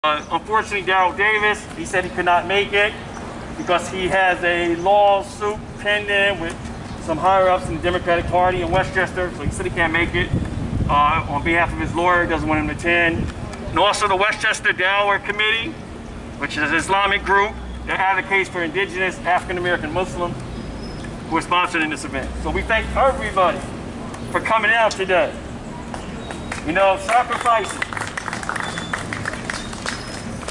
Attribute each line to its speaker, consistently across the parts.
Speaker 1: Unfortunately, Daryl Davis, he said he could not make it because he has a lawsuit pending with some higher-ups in the Democratic Party in Westchester, so he said he can't make it. On behalf of his lawyer, doesn't want him to attend. And also the Westchester Dawaii Committee, which is an Islamic group that advocates for indigenous African-American Muslims who are sponsoring this event. So we thank everybody for coming out today. You know, sacrifices.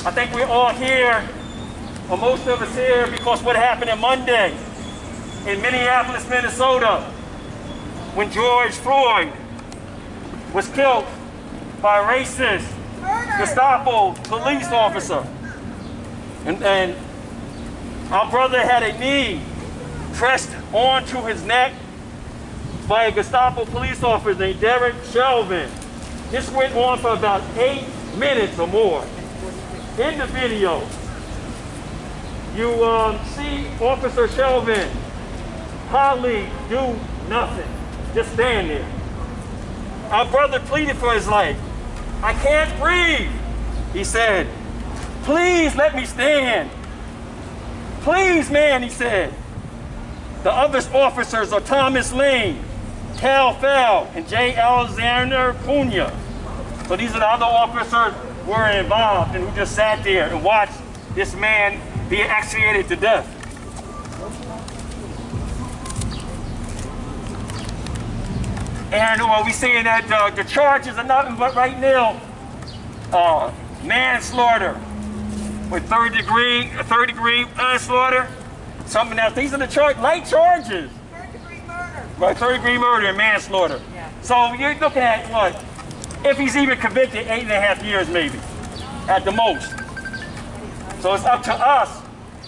Speaker 1: I think we're all here, or most of us here, because what happened on Monday in Minneapolis, Minnesota, when George Floyd was killed by a racist Gestapo police officer. And our brother had a knee pressed onto his neck by a Gestapo police officer named Derek Chauvin. This went on for about 8 minutes or more. In the video, you see Officer Chauvin hardly do nothing, just stand there. Our brother pleaded for his life. I can't breathe, he said. Please let me stand. Please, man, he said. The other officers are Thomas Lane, Cal Fell, and J. Alexander Cunha. So these are the other officers who were involved and who just sat there and watched this man be asphyxiated to death. And we're seeing that the charges are nothing but right now manslaughter with third degree manslaughter, something else. These are the light charges. Third-degree murder. Right, third-degree murder and manslaughter. Yeah. So you're looking at what? If he's even convicted, 8.5 years maybe, at the most. So it's up to us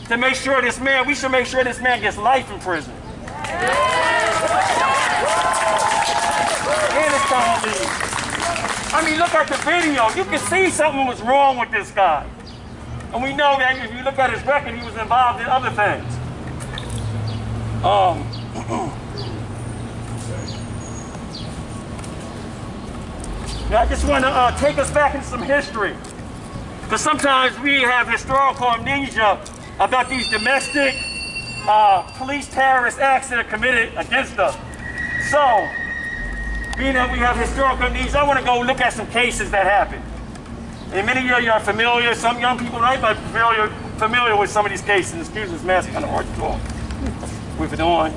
Speaker 1: to make sure this man, we should make sure this man gets life in prison. And it's time to leave. I mean, look at the video. You can see something was wrong with this guy. And we know that if you look at his record, he was involved in other things. I just want to take us back into some history. Because sometimes we have historical amnesia about these domestic police terrorist acts that are committed against us. So, being that we have historical amnesia, I want to go look at some cases that happened. And many of you are familiar, some young people might be familiar with some of these cases. Excuse this mask, kind of hard to talk with it on.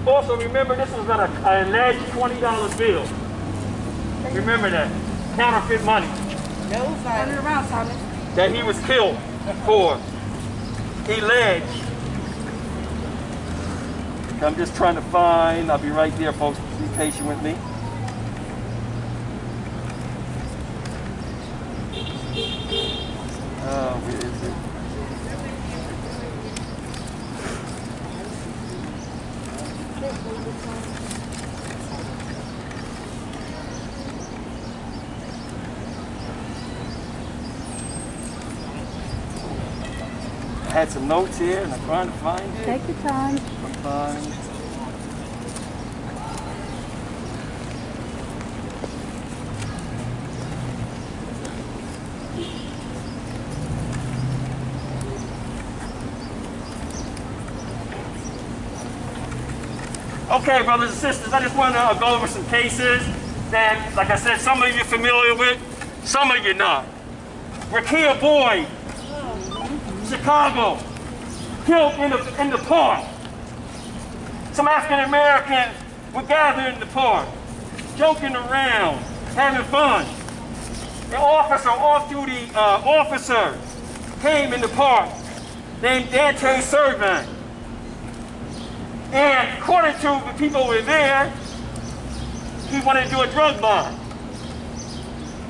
Speaker 1: Also, remember this was an alleged $20 bill. Remember that. Counterfeit money.
Speaker 2: No, turn it around, Thomas.
Speaker 1: That he was killed for. Alleged. I'm just trying to find, I'll be right there, folks. Be patient with me. Where is it? I had some notes here and I'm trying to find it.
Speaker 2: Take your time.
Speaker 1: Okay, brothers and sisters, I just want to go over some cases that, like I said, some of you are familiar with, some of you not. Rakia Boyd, Chicago, killed in the park. Some African Americans were gathered in the park, joking around, having fun. An officer, off-duty officer, came in the park named Dante Servin. And according to the people who were there, he wanted to do a drug buy.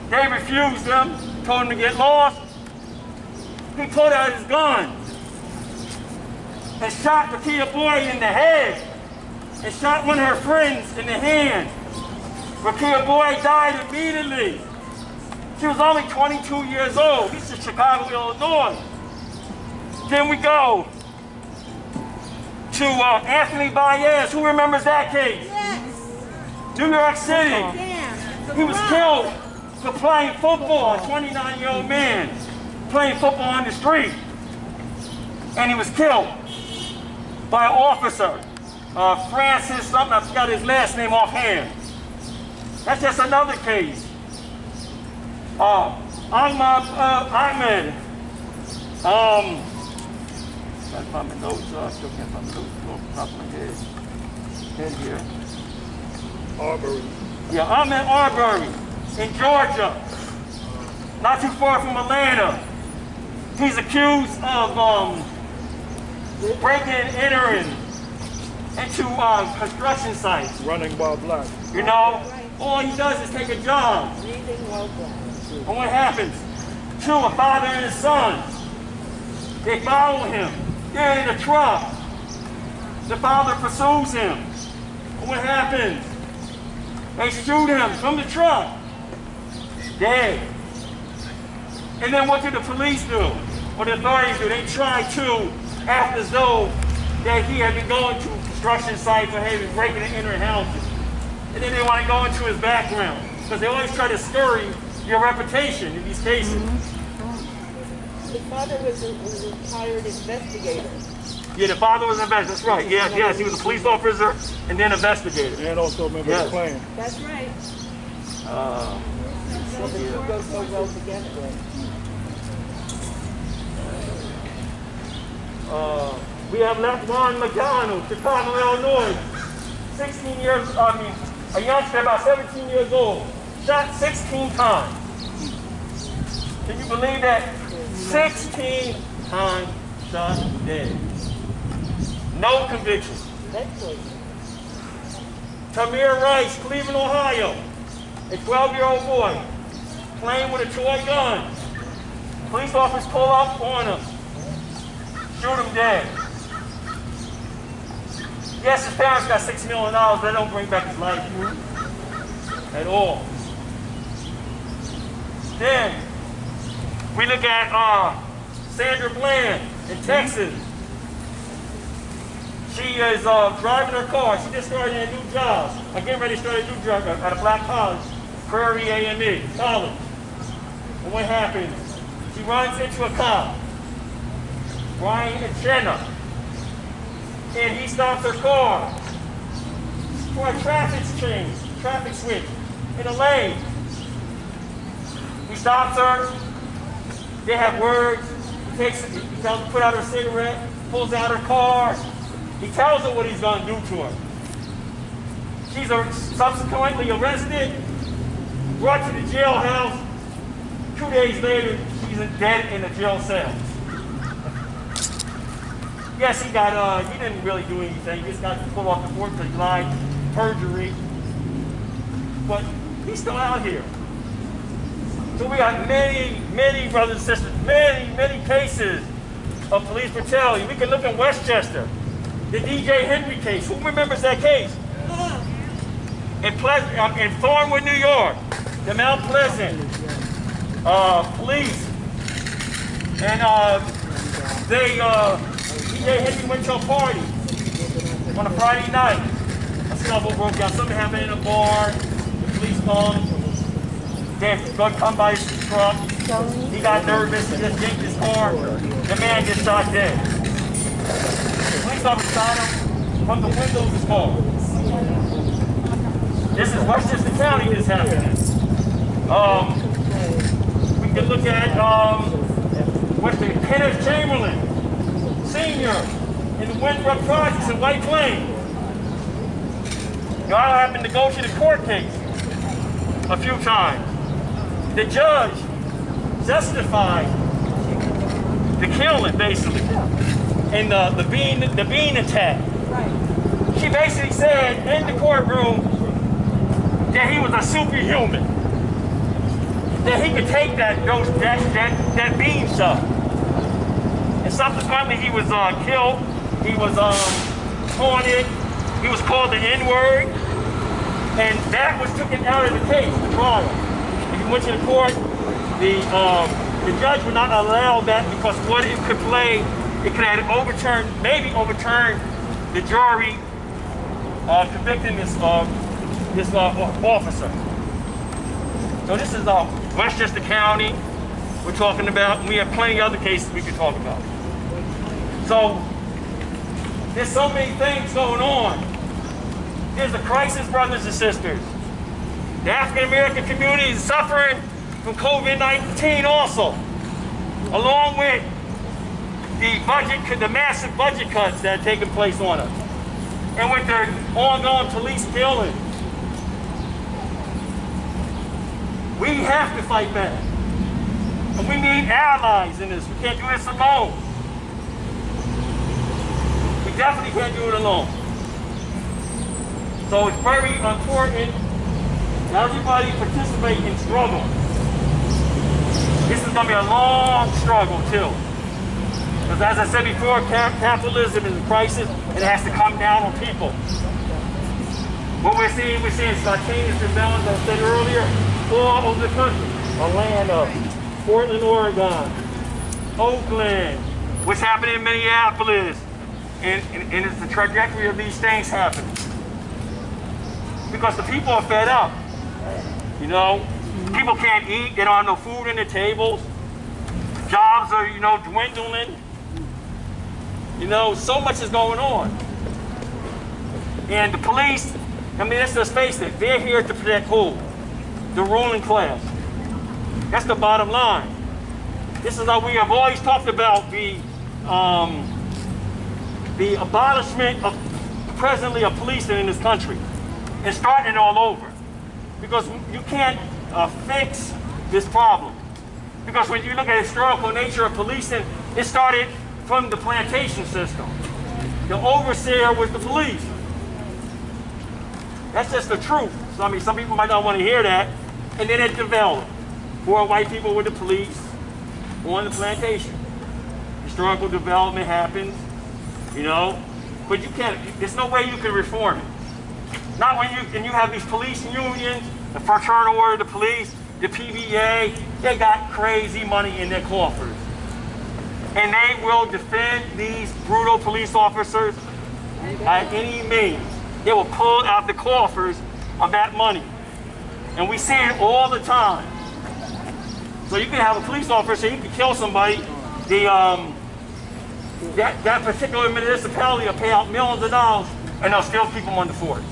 Speaker 1: They refused him, told him to get lost. He pulled out his gun and shot Rakia Boyd in the head and shot one of her friends in the hand. Rakia Boyd died immediately. She was only 22 years old. This is Chicago, Illinois. Then we go to Anthony Baez. Who remembers that case?
Speaker 2: Yes.
Speaker 1: New York City.
Speaker 2: Damn.
Speaker 1: He was killed for playing football, a 29-year-old man playing football on the street. And he was killed by an officer, Francis something, I forgot his last name offhand. That's just another case. Ahmed, can't find my notes, still can't find my notes off the top of my head here.
Speaker 3: Arbery.
Speaker 1: Yeah, Ahmed Arbery in Georgia, not too far from Atlanta. He's accused of breaking and entering into construction sites.
Speaker 3: Running while black.
Speaker 1: You know, all he does is take a job. And what happens? A father and his son, they follow him. They're in the truck. The father pursues him. And what happens? They shoot him from the truck. Dead. And then what did the police do? What the authorities do? They try to act as though that he had been going to construction sites or had been breaking and entering houses. And then they want to go into his background. Because they always try to scurry your reputation in these cases.
Speaker 2: The father was a retired investigator.
Speaker 1: Yeah, the father was an investigator. That's right. Yes, he was a police officer and then investigator.
Speaker 3: And also a member of the Klan.
Speaker 2: That's right.
Speaker 1: So
Speaker 2: the two go so well together.
Speaker 1: We have Ron McDonald, Chicago, Illinois. 16 years, a youngster about 17 years old. Shot 16 times. Can you believe that? 16 times shot dead. No conviction. Tamir Rice, Cleveland, Ohio. A 12-year-old boy playing with a toy gun. Police officers pull up on him. Shoot him dead. Yes, his parents got $6 million, but they don't bring back his life at all. Then we look at Sandra Bland in Texas. She is driving her car. She just started a new job. Getting ready to start a new job at a black college, Prairie AME College. And what happens? She runs into a cop, Brian Jenna, and he stops her car for a traffic switch in a lane. He stops her. They have words. He tells her to put out her cigarette, pulls out her car. He tells her what he's going to do to her. She's subsequently arrested, brought to the jailhouse. 2 days later, she's dead in a jail cell. Yes, he didn't really do anything. He just got pulled off the force because he lied, perjury. But he's still out here. So we got many brothers and sisters, many cases of police brutality. We can look at Westchester, the DJ Henry case. Who remembers that case? In Thornwood, New York, the Mount Pleasant police, and DJ Henry went to a party on a Friday night. A scuffle broke out. Something happened in a bar. The police come. Damn, gun come by his truck. He got nervous. He just yanked his car. The man just shot dead. Police officer shot him from the window of his car. This is Westchester County. This happened. We can look at Kenneth Chamberlain, Senior, in the Winthrop Projects in White Plains. Now, I happened to go to the court case a few times. The judge justified the killing, basically, and the bean attack. She basically said in the courtroom that he was a superhuman, that he could take that bean shot. And subsequently, he was killed. He was taunted. He was called the N-word, and that was taken out of the case, the trial. If you went to the court, the judge would not allow that because what it could play it could have overturned, maybe overturned the jury convicting this officer. So this is Westchester County we're talking about, and we have plenty of other cases we could talk about. So there's so many things going on. There's a crisis, brothers and sisters. The African American community is suffering from COVID-19 also, along with the massive budget cuts that are taking place on us, and with their ongoing police killing. We have to fight back, and we need allies in this. We can't do this alone. We definitely can't do it alone. So it's very important that everybody participate in struggle. This is going to be a long struggle too. Because as I said before, capitalism is a crisis and it has to come down on people. What we're seeing spontaneous rebellions, as I said earlier, all over the country. Atlanta, Portland, Oregon, Oakland, what's happening in Minneapolis, and it's the trajectory of these things happening. Because the people are fed up. You know, people can't eat, they don't have no food in their tables. Jobs are, dwindling. So much is going on. And the police, let's just face it, they're here to protect who? The ruling class. That's the bottom line. This is how we have always talked about the abolishment of presently of policing in this country. And starting it all over. Because you can't fix this problem. Because when you look at the historical nature of policing, it started from the plantation system. The overseer was the police. That's just the truth. So, some people might not want to hear that. And then it developed. Poor white people were the police on the plantation. Historical development happens, but you can't, there's no way you can reform it. Not when you have these police unions, the Fraternal Order of the Police, the PBA, they got crazy money in their coffers. And they will defend these brutal police officers by any means. They will pull out the coffers of that money. And we see it all the time. So you can have a police officer, he can kill somebody, that particular municipality will pay out millions of dollars and they'll still keep them on the force.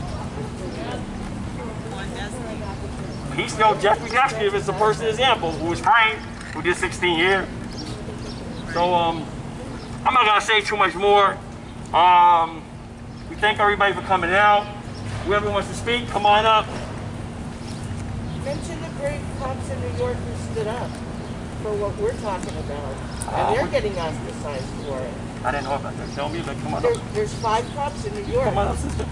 Speaker 1: He's still Jeffrey Epstein is a person example who was framed, who did 16 years. So I'm not gonna say too much more. We thank everybody for coming out. Whoever wants to speak, come on up.
Speaker 2: Mention the great cops in New York who stood up for what we're talking about. And they're getting ostracized for it.
Speaker 1: I didn't know about that. Tell me, but come on up.
Speaker 2: There's 5 cops in New York.
Speaker 1: Come on up, sister.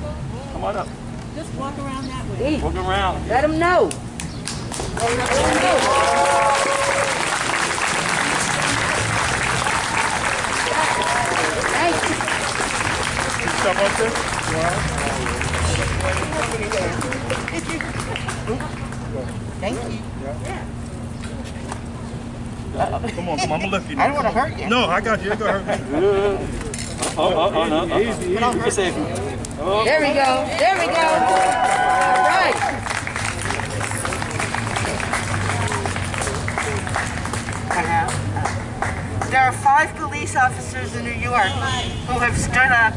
Speaker 1: Come on up.
Speaker 4: Just walk around that way.
Speaker 1: Walk around.
Speaker 4: Let them know.
Speaker 2: Thank you. Yeah.
Speaker 3: Come on, I'm gonna lift you.
Speaker 2: I don't want to hurt you.
Speaker 3: No, I got you. You're gonna hurt me.
Speaker 1: No.
Speaker 3: Easy.
Speaker 1: You can save me.
Speaker 4: There we go. There we go. All right.
Speaker 2: There are 5 police officers in New York who have stood up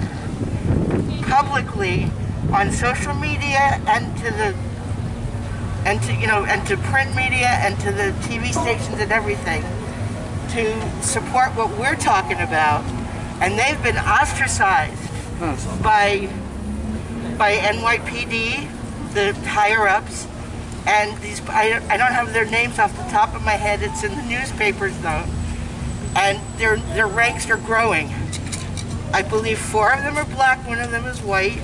Speaker 2: publicly on social media and to print media and to the TV stations and everything to support what we're talking about, and they've been ostracized by NYPD, the higher ups, and these I don't have their names off the top of my head. It's in the newspapers though, and their ranks are growing. I believe 4 of them are black, 1 of them is white,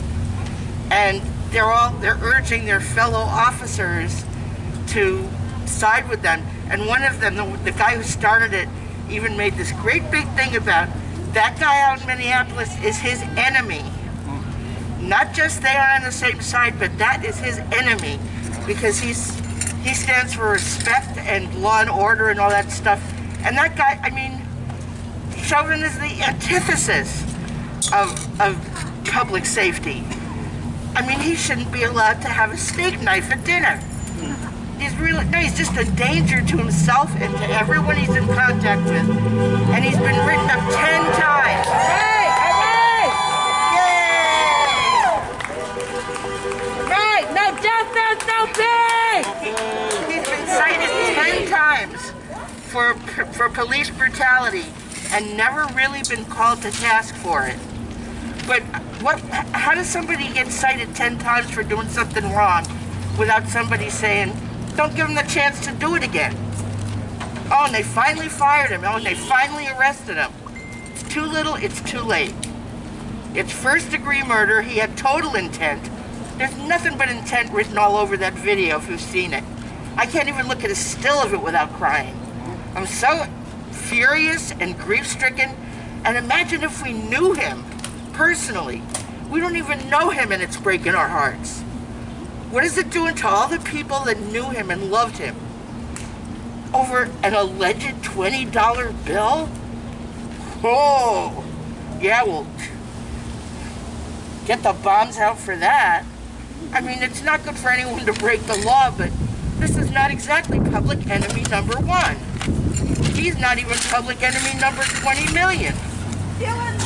Speaker 2: and they're urging their fellow officers to side with them. And one of them, the guy who started it, even made this great big thing about that guy out in Minneapolis is his enemy. Not just they are on the same side, but that is his enemy, because he stands for respect and law and order and all that stuff. And that guy, Chauvin is the antithesis of public safety. I mean, he shouldn't be allowed to have a steak knife at dinner. He's just a danger to himself and to everyone he's in contact with. And he's been written up 10 times.
Speaker 4: Right,
Speaker 2: Yay!
Speaker 4: right, no justice, no peace!
Speaker 2: He's been cited 10 times for police brutality and never really been called to task for it. But how does somebody get cited 10 times for doing something wrong without somebody saying, don't give him the chance to do it again? Oh, and they finally fired him. Oh, and they finally arrested him. It's too little, it's too late. It's first-degree murder. He had total intent. There's nothing but intent written all over that video if you've seen it. I can't even look at a still of it without crying. I'm so furious and grief-stricken. And imagine if we knew him personally. We don't even know him, and it's breaking our hearts. What is it doing to all the people that knew him and loved him? Over an alleged $20 bill? Oh, yeah, well, get the bombs out for that. I mean, it's not good for anyone to break the law, but this is not exactly public enemy number 1. He's not even public enemy number 20 million.
Speaker 5: Dylan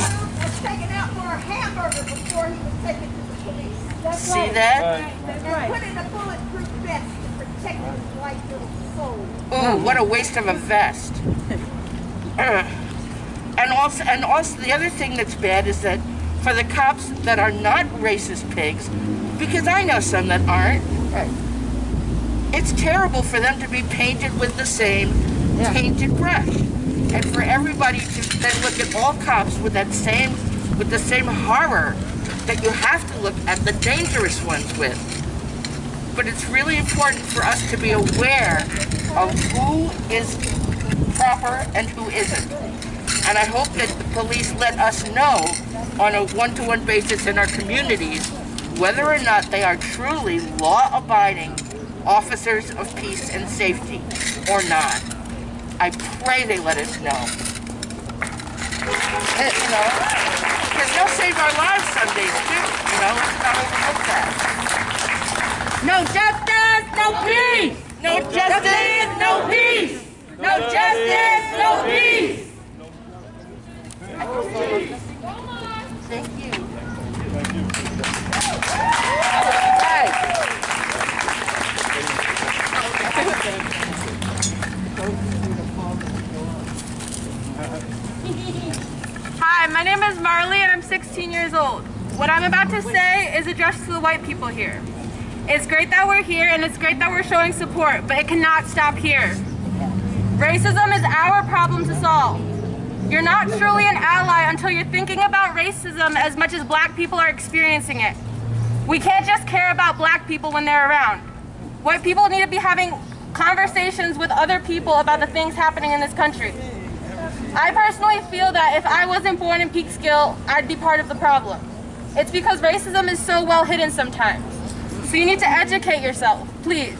Speaker 5: was taken out for a hamburger before he was taken to the police. That's
Speaker 2: See
Speaker 5: right.
Speaker 2: that?
Speaker 5: And put in a bulletproof vest to protect his white little soul.
Speaker 2: Ooh, what a waste of a vest. And also the other thing that's bad is that for the cops that are not racist pigs, because I know some that aren't, it's terrible for them to be painted with the same tainted brush. And for everybody to then look at all cops with the same horror that you have to look at the dangerous ones with. But it's really important for us to be aware of who is proper and who isn't. And I hope that the police let us know on a one-to-one basis in our communities whether or not they are truly law-abiding officers of peace and safety or not. I pray they let us know. You know, because they'll save our lives some days too. You know, let's not overlook that.
Speaker 4: No justice, no peace!
Speaker 2: No justice, no peace!
Speaker 4: No justice, no peace!
Speaker 2: Thank you.
Speaker 6: Hi, my name is Marley and I'm 16 years old. What I'm about to say is addressed to the white people here. It's great that we're here and it's great that we're showing support, but it cannot stop here. Racism is our problem to solve. You're not truly an ally until you're thinking about racism as much as black people are experiencing it. We can't just care about black people when they're around. White people need to be having conversations with other people about the things happening in this country. I personally feel that if I wasn't born in Peekskill, I'd be part of the problem. It's because racism is so well hidden sometimes. So you need to educate yourself, please.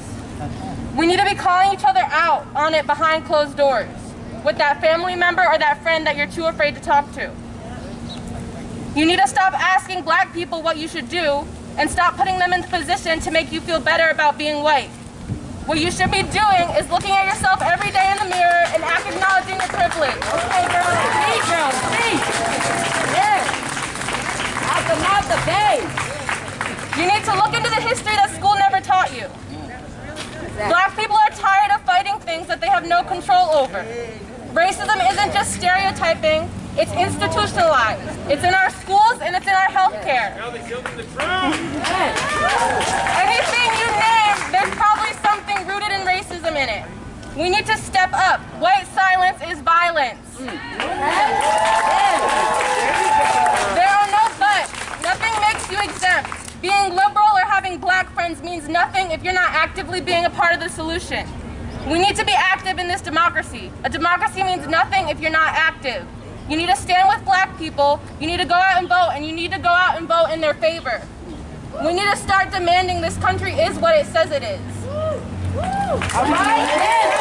Speaker 6: We need to be calling each other out on it behind closed doors, with that family member or that friend that you're too afraid to talk to. You need to stop asking black people what you should do and stop putting them in the position to make you feel better about being white. What you should be doing is looking at yourself every day in the mirror and acknowledging your privilege.
Speaker 4: Okay, girl, speak, girl, speak! Yes! Out the base!
Speaker 6: You need to look into the history that school never taught you. Black people are tired of fighting things that they have no control over. Racism isn't just stereotyping, it's institutionalized. It's in our schools and it's in our healthcare. Anything you name, there's probably something rooted in racism in it. We need to step up. White silence is violence. There are no buts. Nothing makes you exempt. Being liberal or having black friends means nothing if you're not actively being a part of the solution. We need to be active in this democracy. A democracy means nothing if you're not active. You need to stand with black people, you need to go out and vote, and you need to go out and vote in their favor. We need to start demanding this country is what it says it is.
Speaker 4: All right, yes.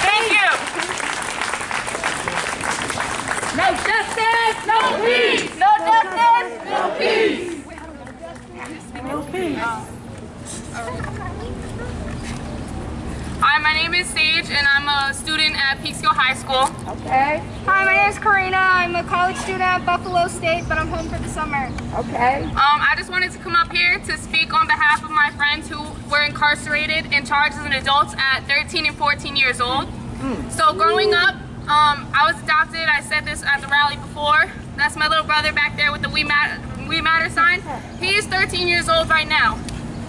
Speaker 6: Thank you.
Speaker 4: No justice, no peace.
Speaker 6: No justice,
Speaker 4: no peace. No peace.
Speaker 6: Hi, my name is Sage, and I'm a student at Peekskill High School.
Speaker 4: Okay.
Speaker 6: Hi, my name is Karina. I'm a college student at Buffalo State, but I'm home for the summer.
Speaker 4: Okay.
Speaker 6: I just wanted to come up here to speak on behalf of my friends who were incarcerated and charged as an adults at 13 and 14 years old. So growing up, I was adopted. I said this at the rally before. That's my little brother back there with the We Matter sign. He is 13 years old right now.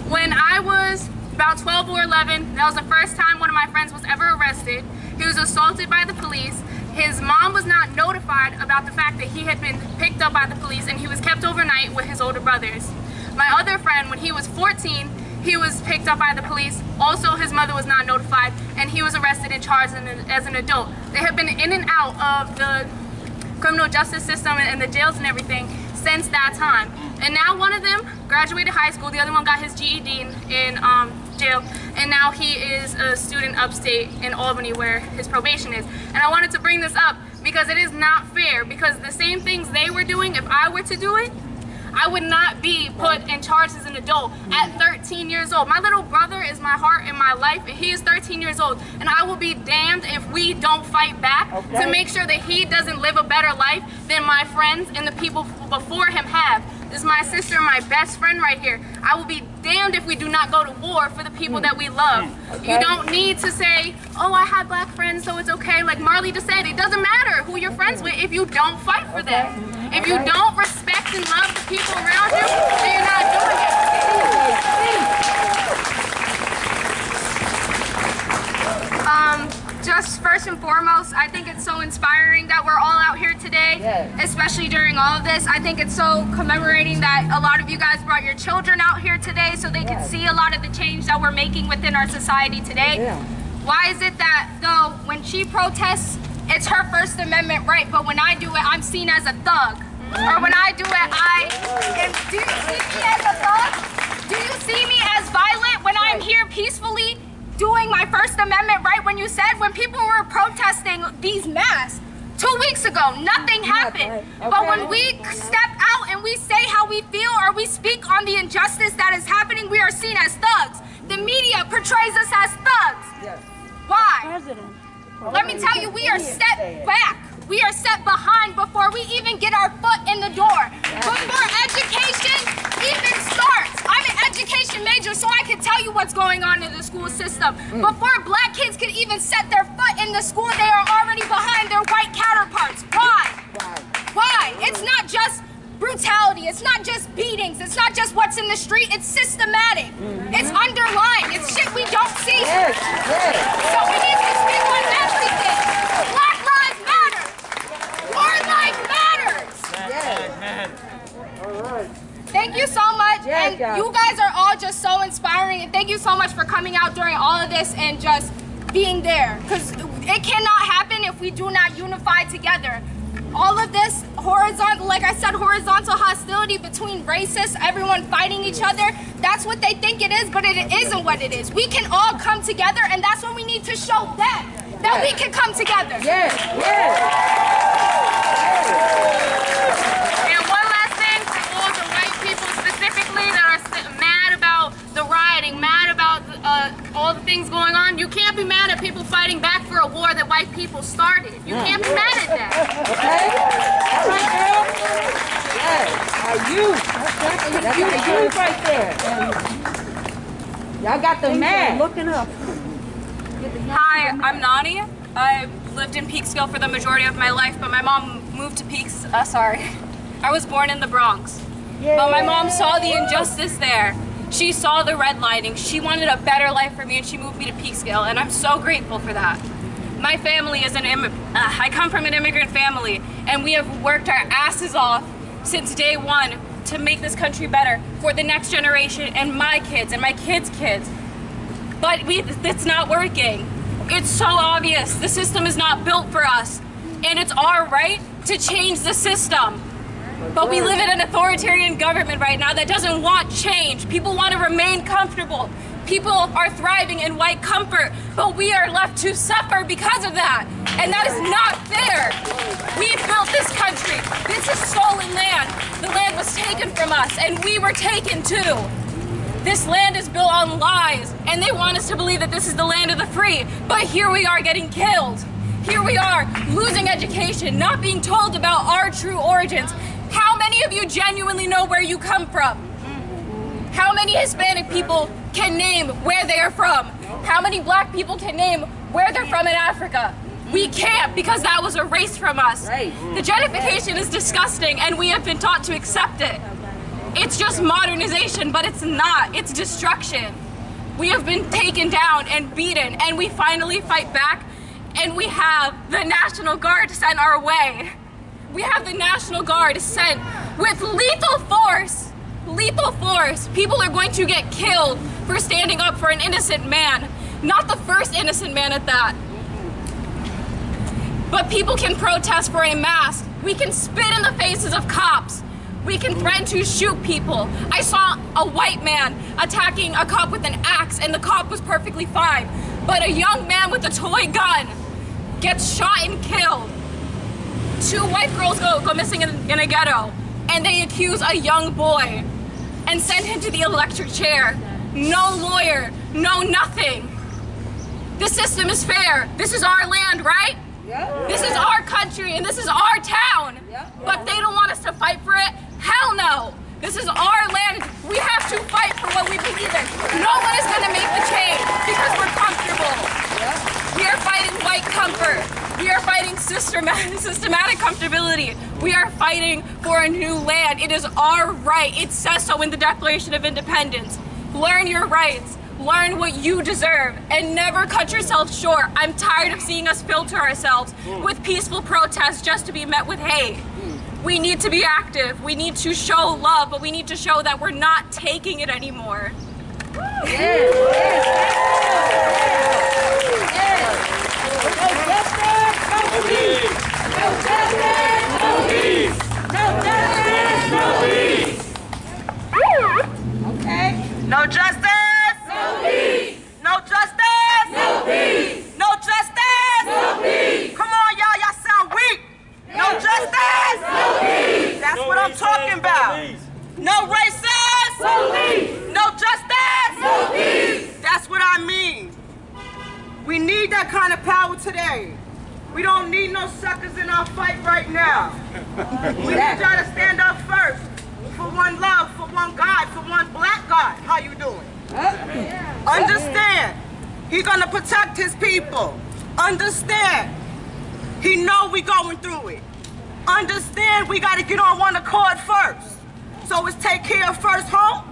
Speaker 6: When I was about 12 or 11, that was the first time one of my friends was ever arrested. He was assaulted by the police. His mom was not notified about the fact that he had been picked up by the police, and he was kept overnight with his older brothers. My other friend, when he was 14, he was picked up by the police. Also, his mother was not notified, and he was arrested and charged as an adult. They have been in and out of the criminal justice system and the jails and everything since that time. And now one of them graduated high school, the other one got his GED in jail, and now he is a student upstate in Albany where his probation is. And I wanted to bring this up because it is not fair, because the same things they were doing, if I were to do it, I would not be put in charge as an adult at 13 years old. My little brother is my heart and my life, and he is 13 years old, and I will be damned if we don't fight back to make sure that he doesn't live a better life than my friends and the people before him have. This is my sister and my best friend right here. I will be damned if we do not go to war for the people that we love. You don't need to say, oh, I have black friends, so it's okay. Like Marley just said, it doesn't matter who you're friends with if you don't fight for them. If you don't respect and love the people around you, then you're not doing it. Just first and foremost, I think it's so inspiring that we're all out here today, especially during all of this. I think it's so commemorating that a lot of you guys brought your children out here today so they can see a lot of the change that we're making within our society today. Why is it that, though, when she protests, it's her First Amendment right, but when I do it, I'm seen as a thug? Or when I do it, do you see me as a thug? Do you see me as violent when I'm here peacefully doing my First Amendment right? When you said when people were protesting these masks 2 weeks ago, nothing happened. But when we step out and we say how we feel or we speak on the injustice that is happening, we are seen as thugs. The media portrays us as thugs. Why? Let me tell you, we are set back. We are set behind before we even get our foot in the door. Before education even starts. I'm an education major, so I can tell you what's going on in the school system. Before black kids can even set their foot in the school, they are already behind their white counterparts. Why? Why? It's not just brutality. It's not just beatings. It's not just what's in the street. It's systematic. It's underlying. It's shit we don't see. So we need to speak on everything. Black lives matter. Our life matters.
Speaker 4: All right.
Speaker 6: Thank you so much. And you guys are all just so inspiring. And thank you so much for coming out during all of this and just being there. Because it cannot happen if we do not unify together. All of this horizontal, like I said, horizontal hostility between racists, everyone fighting each other, that's what they think it is, but it isn't what it is. We can all come together, and that's what we need to show them, that we can come together. And one last thing for all the white people specifically that are mad about the rioting, mad about all the things going on, you can't be mad at people fighting back for a war that white people started. You can't be mad at that.
Speaker 4: You right there. Y'all got the man. Looking up.
Speaker 6: Hi, I'm Nani. I lived in Peekskill for the majority of my life, but my mom moved to I was born in the Bronx. But my mom saw the injustice there. She saw the redlining. She wanted a better life for me, and she moved me to Peekskill, and I'm so grateful for that. My family is I come from an immigrant family, and we have worked our asses off since day one to make this country better for the next generation and my kids and my kids' kids. But it's not working. It's so obvious. The system is not built for us, and it's our right to change the system. But we live in an authoritarian government right now that doesn't want change. People want to remain comfortable. People are thriving in white comfort, but we are left to suffer because of that. And that is not fair. We built this
Speaker 7: This is stolen land. The land was taken from us, and we were taken too. This land is built on lies, and they want us to believe that this is the land of the free. But here we are getting killed. Here we are losing education, not being told about our true origins. How many of you genuinely know where you come from? How many Hispanic people can name where they are from? How many black people can name where they're from in Africa? We can't, because that was erased from us. The gentrification is disgusting, and we have been taught to accept it. It's just modernization, but it's not. It's destruction. We have been taken down and beaten, and we finally fight back, and we have the National Guard sent our way. We have the National Guard sent with lethal force. Lethal force. People are going to get killed for standing up for an innocent man. Not the first innocent man at that. But people can protest for a mask. We can spit in the faces of cops. We can threaten to shoot people. I saw a white man attacking a cop with an axe, and the cop was perfectly fine. But a young man with a toy gun gets shot and killed. 2 white girls go missing in a ghetto, and they accuse a young boy and send him to the electric chair. No lawyer, no nothing. The system is fair. This is our land, right? This is our country, and this is our town. But they don't want us to fight for it? Hell no. This is our land. We have to fight for what we believe in. No one is going to make the change because we're comfortable. We are fighting white comfort. We are fighting systematic comfortability. We are fighting for a new land. It is our right. It says so in the Declaration of Independence. Learn your rights. Learn what you deserve, and never cut yourself short. I'm tired of seeing us filter ourselves with peaceful protests just to be met with hate. We need to be active. We need to show love, but we need to show that we're not taking it anymore.
Speaker 2: No justice!
Speaker 5: No peace!
Speaker 2: No justice!
Speaker 5: No peace!
Speaker 2: No justice!
Speaker 5: No peace!
Speaker 2: Come on, y'all sound weak! No justice!
Speaker 5: No peace!
Speaker 2: That's what I'm talking about. No racist!
Speaker 5: No peace!
Speaker 2: No justice!
Speaker 5: No peace!
Speaker 2: That's what I mean. We need that kind of power today. We don't need no suckers in our fight right now. We need y'all to stand up first. For one love, for one God, for one black God. How you doing? Understand, He gonna protect His people. Understand, He know we going through it. Understand, we gotta get on one accord first. So it's take care of first home,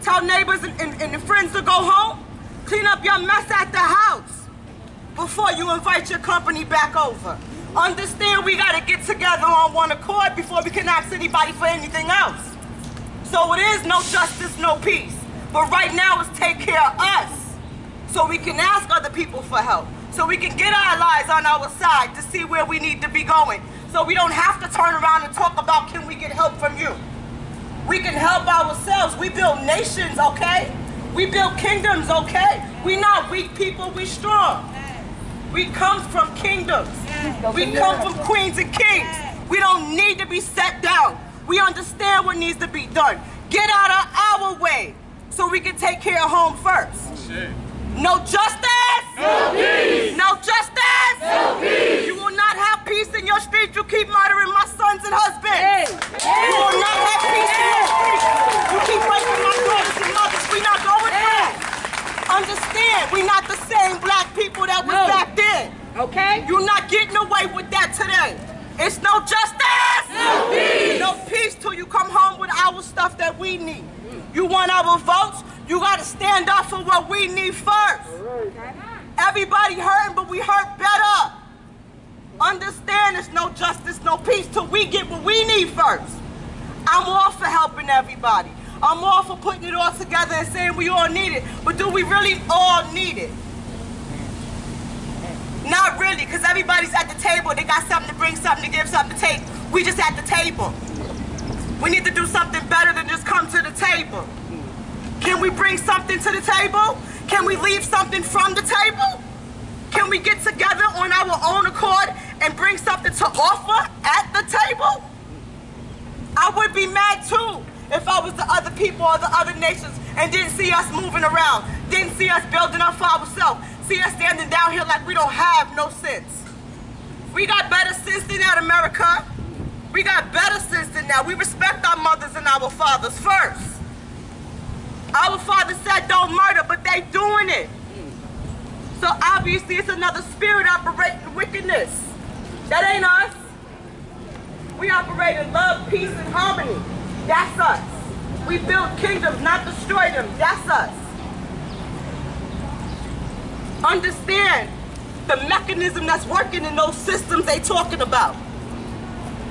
Speaker 2: tell neighbors and friends to go home, clean up your mess at the house before you invite your company back over. Understand, we gotta get together on one accord before we can ask anybody for anything else. So it is no justice, no peace. But right now it's take care of us, so we can ask other people for help, so we can get our lives on our side to see where we need to be going, so we don't have to turn around and talk about, can we get help from you? We can help ourselves. We build nations, okay? We build kingdoms, okay? We not weak people, we strong. We come from kingdoms. We come from queens and kings. We don't need to be set down. We understand what needs to be done. Get out of our way so we can take care of home first. No justice.
Speaker 5: No peace!
Speaker 2: No justice.
Speaker 5: No peace!
Speaker 2: You will not have peace in your streets. You keep murdering my sons and husbands. You will not have peace in your streets. You keep raping my daughters and mothers. We not going back. Understand, we not the same black people that was back then.
Speaker 4: Okay?
Speaker 2: You're not getting away with that today. It's no justice.
Speaker 5: No peace!
Speaker 2: No peace till you come home with our stuff that we need. You want our votes? You gotta stand up for what we need first. Everybody hurting, but we hurt better. Understand, it's no justice, no peace till we get what we need first. I'm all for helping everybody. I'm all for putting it all together and saying we all need it. But do we really all need it? Not really, because everybody's at the table. They got something to bring, something to give, something to take. We just at the table. We need to do something better than just come to the table. Can we bring something to the table? Can we leave something from the table? Can we get together on our own accord and bring something to offer at the table? I would be mad too if I was the other people or the other nations and didn't see us moving around, didn't see us building up for ourselves, see us standing down here like we don't have no sense. We got better sense than that, America. We got better sense than that. We respect our mothers and our fathers first. Our father said don't murder, but they doing it. So obviously it's another spirit operating wickedness. That ain't us. We operate in love, peace, and harmony. That's us. We build kingdoms, not destroy them. That's us. Understand the mechanism that's working in those systems they talking about.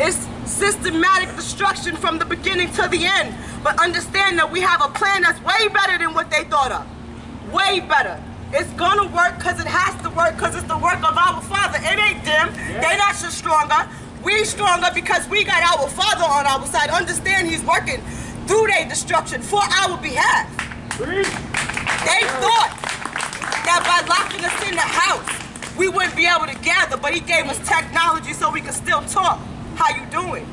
Speaker 2: It's systematic destruction from the beginning to the end. But understand that we have a plan that's way better than what they thought of. Way better. It's gonna work because it has to work because it's the work of our Father. It ain't them. Yeah. They not just stronger. We stronger because we got our Father on our side. Understand He's working through their destruction for our behalf. They thought that by locking us in the house, we wouldn't be able to gather, but He gave us technology so we could still talk. How you doing?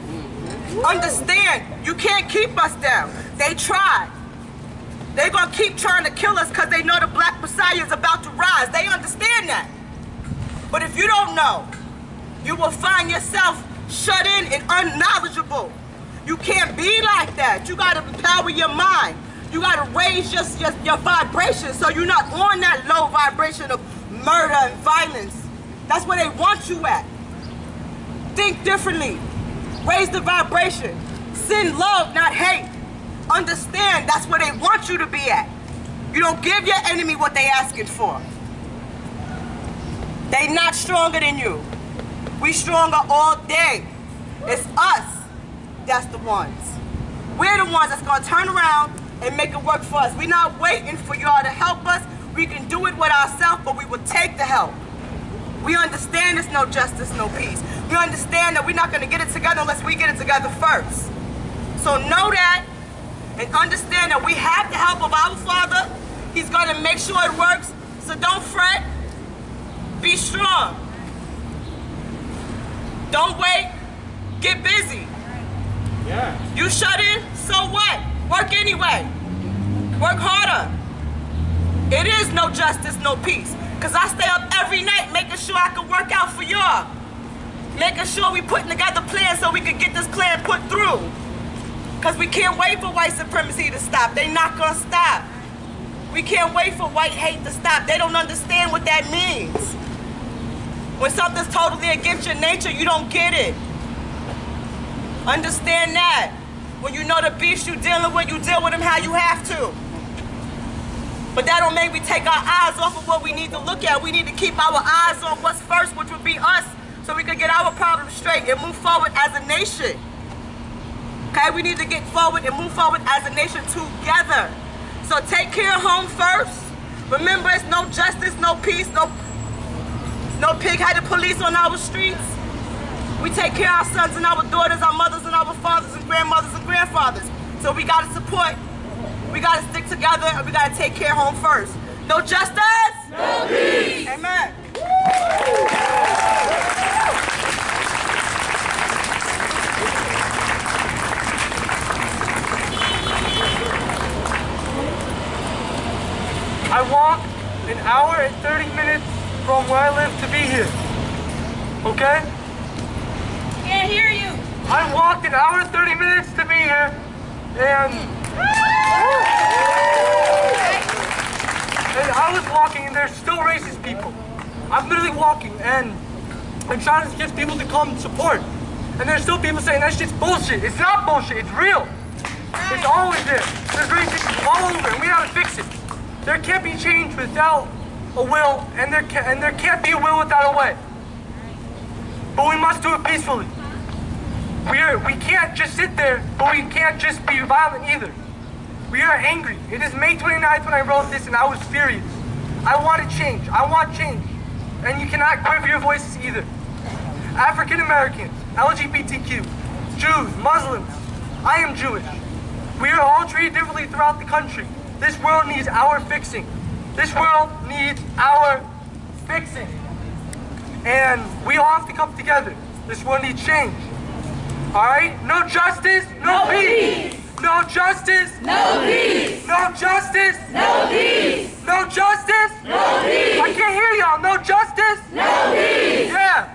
Speaker 2: Understand, you can't keep us down. They tried. They're going to keep trying to kill us because they know the Black Messiah is about to rise. They understand that. But if you don't know, you will find yourself shut in and unknowledgeable. You can't be like that. You got to empower your mind. You got to raise your vibration so you're not on that low vibration of murder and violence. That's where they want you at. Think differently. Raise the vibration. Send love, not hate. Understand that's where they want you to be at. You don't give your enemy what they asking for. They not stronger than you. We stronger all day. It's us that's the ones. We're the ones that's going to turn around and make it work for us. We're not waiting for y'all to help us. We can do it with ourselves, but we will take the help. We understand there's no justice, no peace. We understand that we're not going to get it together unless we get it together first. So know that and understand that we have the help of our Father. He's going to make sure it works. So don't fret. Be strong. Don't wait. Get busy.
Speaker 1: Yeah.
Speaker 2: You shut in, so what? Work anyway. Work harder. It is no justice, no peace. Because I stay up every night making sure I can work out for y'all. Making sure we putting together plans so we can get this plan put through. Because we can't wait for white supremacy to stop. They not going to stop. We can't wait for white hate to stop. They don't understand what that means. When something's totally against your nature, you don't get it. Understand that. When you know the beast you're dealing with, you deal with them how you have to. But that don't make me take our eyes off of what we need to look at. We need to keep our eyes on what's first, which would be us, so we can get our problems straight and move forward as a nation. Okay, we need to get forward and move forward as a nation together. So take care of home first. Remember, it's no justice, no peace, no pig-headed police on our streets. We take care of our sons and our daughters, our mothers and our fathers and grandmothers and grandfathers. So we gotta support, we gotta stick together, and we gotta take care of home first. No justice? No peace. Amen.
Speaker 8: I walked an hour and 30 minutes from where I live to be here. Okay?
Speaker 6: Can't hear you.
Speaker 8: I walked an hour and 30 minutes to be here, and I was walking, and there's still racist people. I'm literally walking, and I'm trying to get people to come and support. And there's still people saying that shit's bullshit. It's not bullshit, it's real. It's always there. There's racism all over, and we gotta fix it. There can't be change without a will, and there can't be a will without a way. But we must do it peacefully. We can't just sit there, but we can't just be violent either. We are angry. It is May 29th when I wrote this, and I was furious. I wanted change. I want change. And you cannot quiver your voices either. African Americans, LGBTQ, Jews, Muslims. I am Jewish. We are all treated differently throughout the country. This world needs our fixing. This world needs our fixing. And we all have to come together. This world needs change. All right? No justice, no peace. No justice, no peace. No justice, no peace. No justice, no peace. I can't hear y'all. No justice, no peace. Yeah.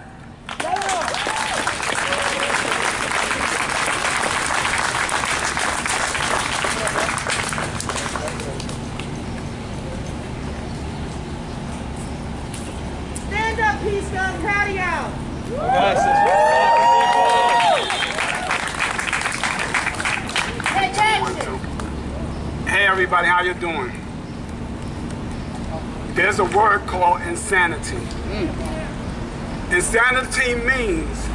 Speaker 5: Stand up, Peekskill. I'm proud of y'all.
Speaker 9: Hey everybody, how you doing? There's a word called insanity. Insanity means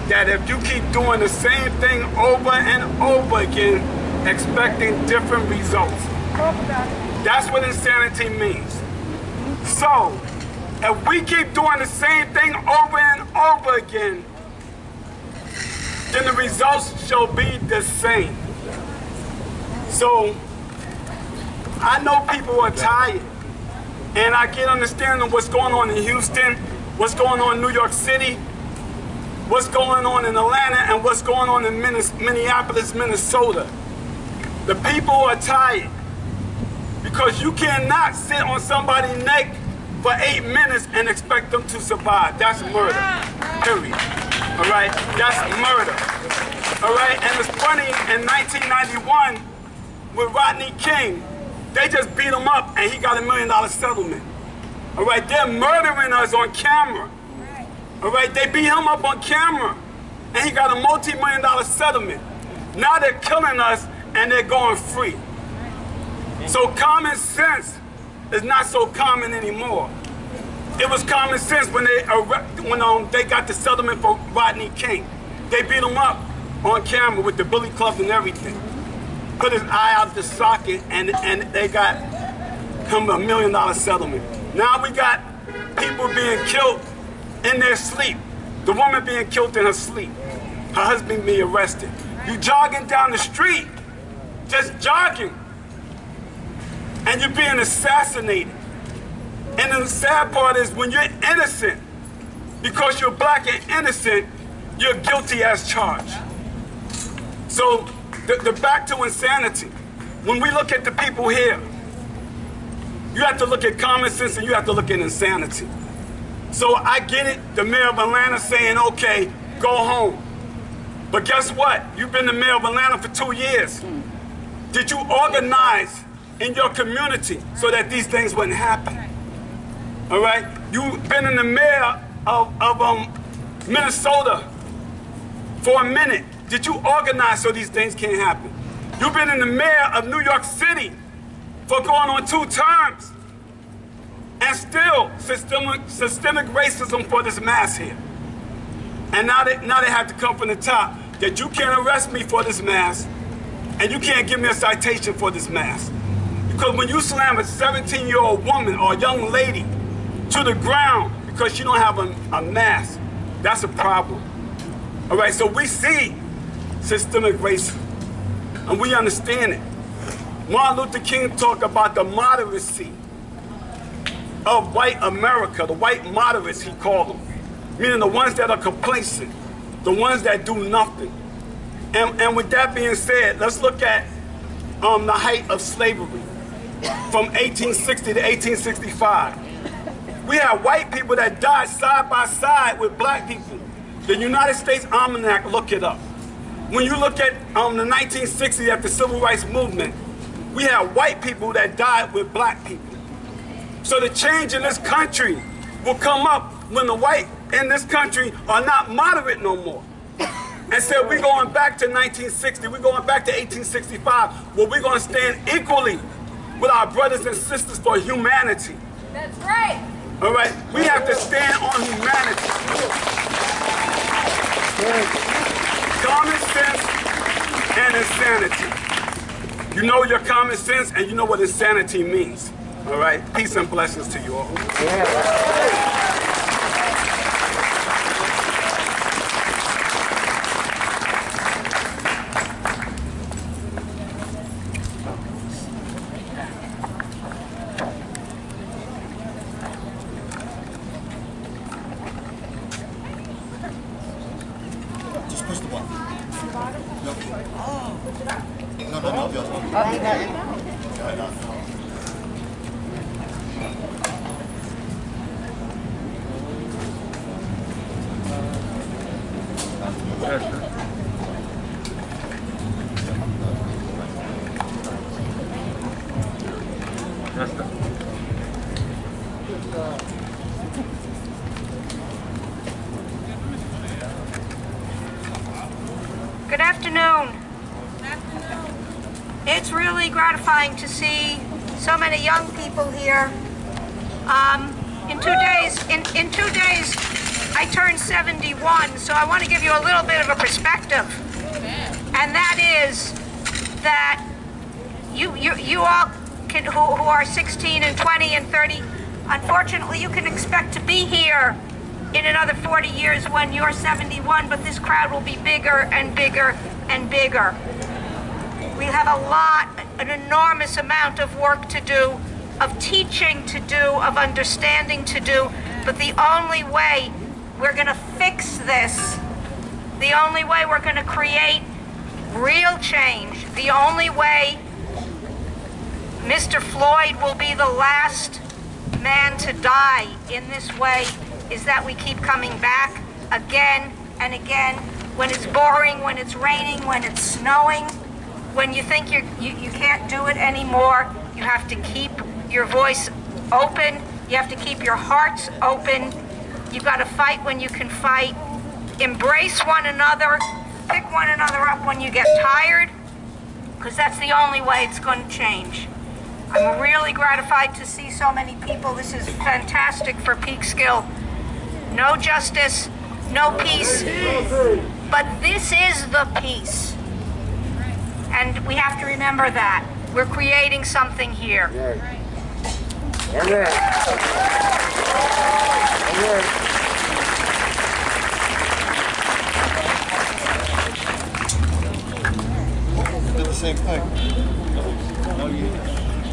Speaker 9: that if you keep doing the same thing over and over again, expecting different results. That's what insanity means. So, if we keep doing the same thing over and over again, then the results shall be the same. So, I know people are tired, and I get understanding what's going on in Houston, what's going on in New York City, what's going on in Atlanta, and what's going on in Minneapolis, Minnesota. The people are tired because you cannot sit on somebody's neck for 8 minutes and expect them to survive. That's murder, period. All right, that's murder. All right, and it's funny, in 1991, with Rodney King, they just beat him up and he got $1 million settlement. All right, they're murdering us on camera. All right, they beat him up on camera and he got a multi-million-dollar settlement. Now they're killing us and they're going free. So common sense is not so common anymore. It was common sense when they got the settlement for Rodney King. They beat him up on camera with the billy clubs and everything. Put his eye out the socket and they got him $1 million settlement. Now we got people being killed in their sleep. The woman being killed in her sleep. Her husband being arrested. You jogging down the street, just jogging, and you're being assassinated. And the sad part is when you're innocent, because you're black and innocent, you're guilty as charged. So the back to insanity. When we look at the people here, you have to look at common sense and you have to look at insanity. So I get it, the mayor of Atlanta saying, okay, go home. But guess what? You've been the mayor of Atlanta for 2 years. Did you organize in your community so that these things wouldn't happen? All right? You've been in the mayor of Minnesota for a minute. Did you organize so these things can't happen? You've been in the mayor of New York City for going on 2 terms. And still systemic racism for this mass here. And now they have to come from the top that you can't arrest me for this mass and you can't give me a citation for this mass. Because when you slam a 17-year-old woman or a young lady to the ground because she don't have a mask, that's a problem. All right, so we see systemic racism and we understand it. Martin Luther King talked about the moderacy of white America, the white moderates he called them, meaning the ones that are complacent, the ones that do nothing. And with that being said, let's look at the height of slavery from 1860 to 1865. We had white people that died side by side with black people. The United States Almanac, look it up. When you look at the 1960s at the Civil Rights Movement, we had white people that died with black people. So the change in this country will come up when the white in this country are not moderate no more. And so we're going back to 1960, we're going back to 1865, where we're going to stand equally with our brothers and sisters for humanity.
Speaker 7: That's right.
Speaker 9: All right, we have to stand on humanity. Common sense and insanity. You know your common sense and you know what insanity means. All right, peace and blessings to you all.
Speaker 3: Just push the button. Yep. Oh. No, the other one.
Speaker 2: Oh, he got it.
Speaker 3: Yeah, I got it.
Speaker 5: Good afternoon. It's really gratifying to see so many young people here. In 2 days, I turned 71, so I want to give you a little bit of a perspective. And that is that you all can, who are 16 and 20 and 30, unfortunately, you can expect to be here in another 40 years when you're 71, but this crowd will be bigger and bigger and bigger. We have an enormous amount of work to do, of teaching to do, of understanding to do, but the only way we're gonna fix this, the only way we're gonna create real change, the only way Mr. Floyd will be the last man to die in this way is that we keep coming back again and again. When it's boring, when it's raining, when it's snowing, when you think you can't do it anymore, you have to keep your voice open. You have to keep your hearts open. You've got to fight when you can fight. Embrace one another. Pick one another up when you get tired, because that's the only way it's going to change. I'm really gratified to see so many people. This is fantastic for Peekskill. No justice, no peace, but this is the peace. And we have to remember that. We're creating something here.
Speaker 3: Did the same thing.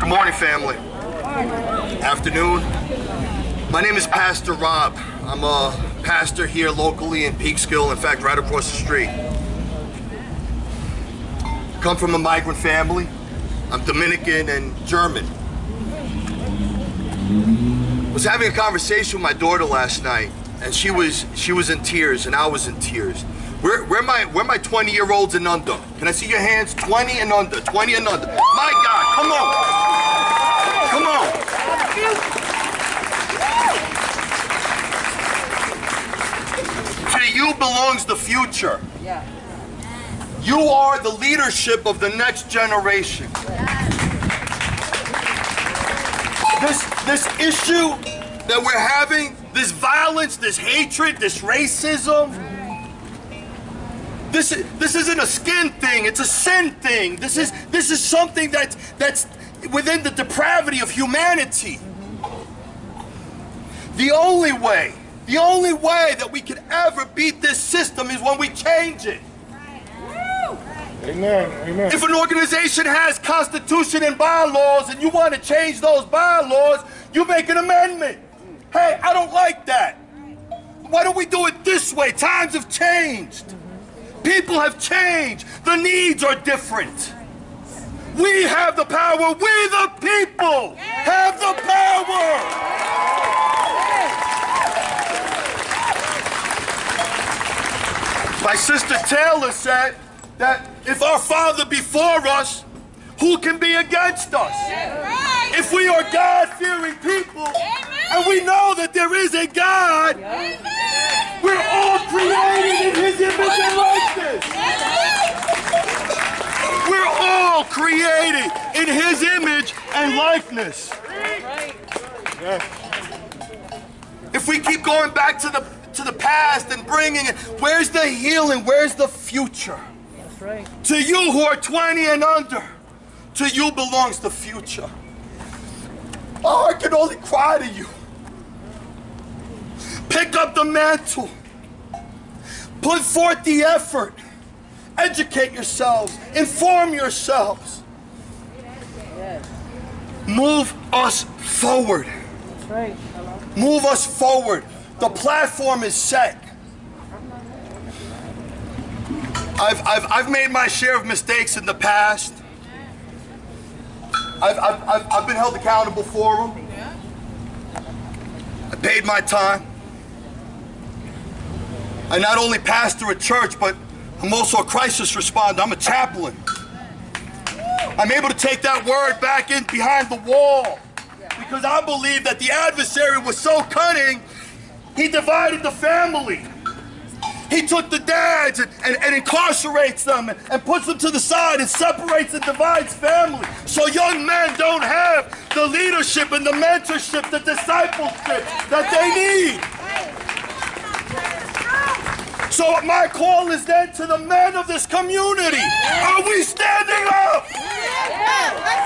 Speaker 10: Good morning, family. Afternoon. My name is Pastor Rob. I'm a pastor here locally in Peekskill, in fact, right across the street. Come from a migrant family. I'm Dominican and German. Was having a conversation with my daughter last night, and she was in tears, and I was in tears. Where my 20-year-olds and under? Can I see your hands? 20 and under, 20 and under. My God, come on. Come on. To you belongs the future. You are the leadership of the next generation. This issue that we're having, this violence, this hatred, this racism, this isn't a skin thing, it's a sin thing. This is something that's within the depravity of humanity. The only way that we can ever beat this system is when we change it.
Speaker 3: Amen. Amen.
Speaker 10: If an organization has constitution and bylaws and you want to change those bylaws, you make an amendment. Hey, I don't like that. Why don't we do it this way? Times have changed. People have changed. The needs are different. We have the power. We the people have the power. My sister Taylor said that if our Father before us, who can be against us? If we are God-fearing people, and we know that there is a God, we're all created in His image and likeness. We're all created in His image and likeness. If we keep going back to the past and bringing it, where's the healing? Where's the future? That's right. To you who are 20 and under, to you belongs the future. Oh, I can only cry to you. Pick up the mantle. Put forth the effort. Educate yourselves. Inform yourselves. Move us forward. That's right. Move us forward. The platform is set. I've made my share of mistakes in the past. I've been held accountable for them. I paid my time. I not only pastor a church, but I'm also a crisis responder. I'm a chaplain. I'm able to take that word back in behind the wall because I believe that the adversary was so cunning, he divided the family. He took the dads and incarcerates them and puts them to the side and separates and divides family. So young men don't have the leadership and the mentorship, the discipleship that they need. So my call is then to the men of this community. Are we standing up?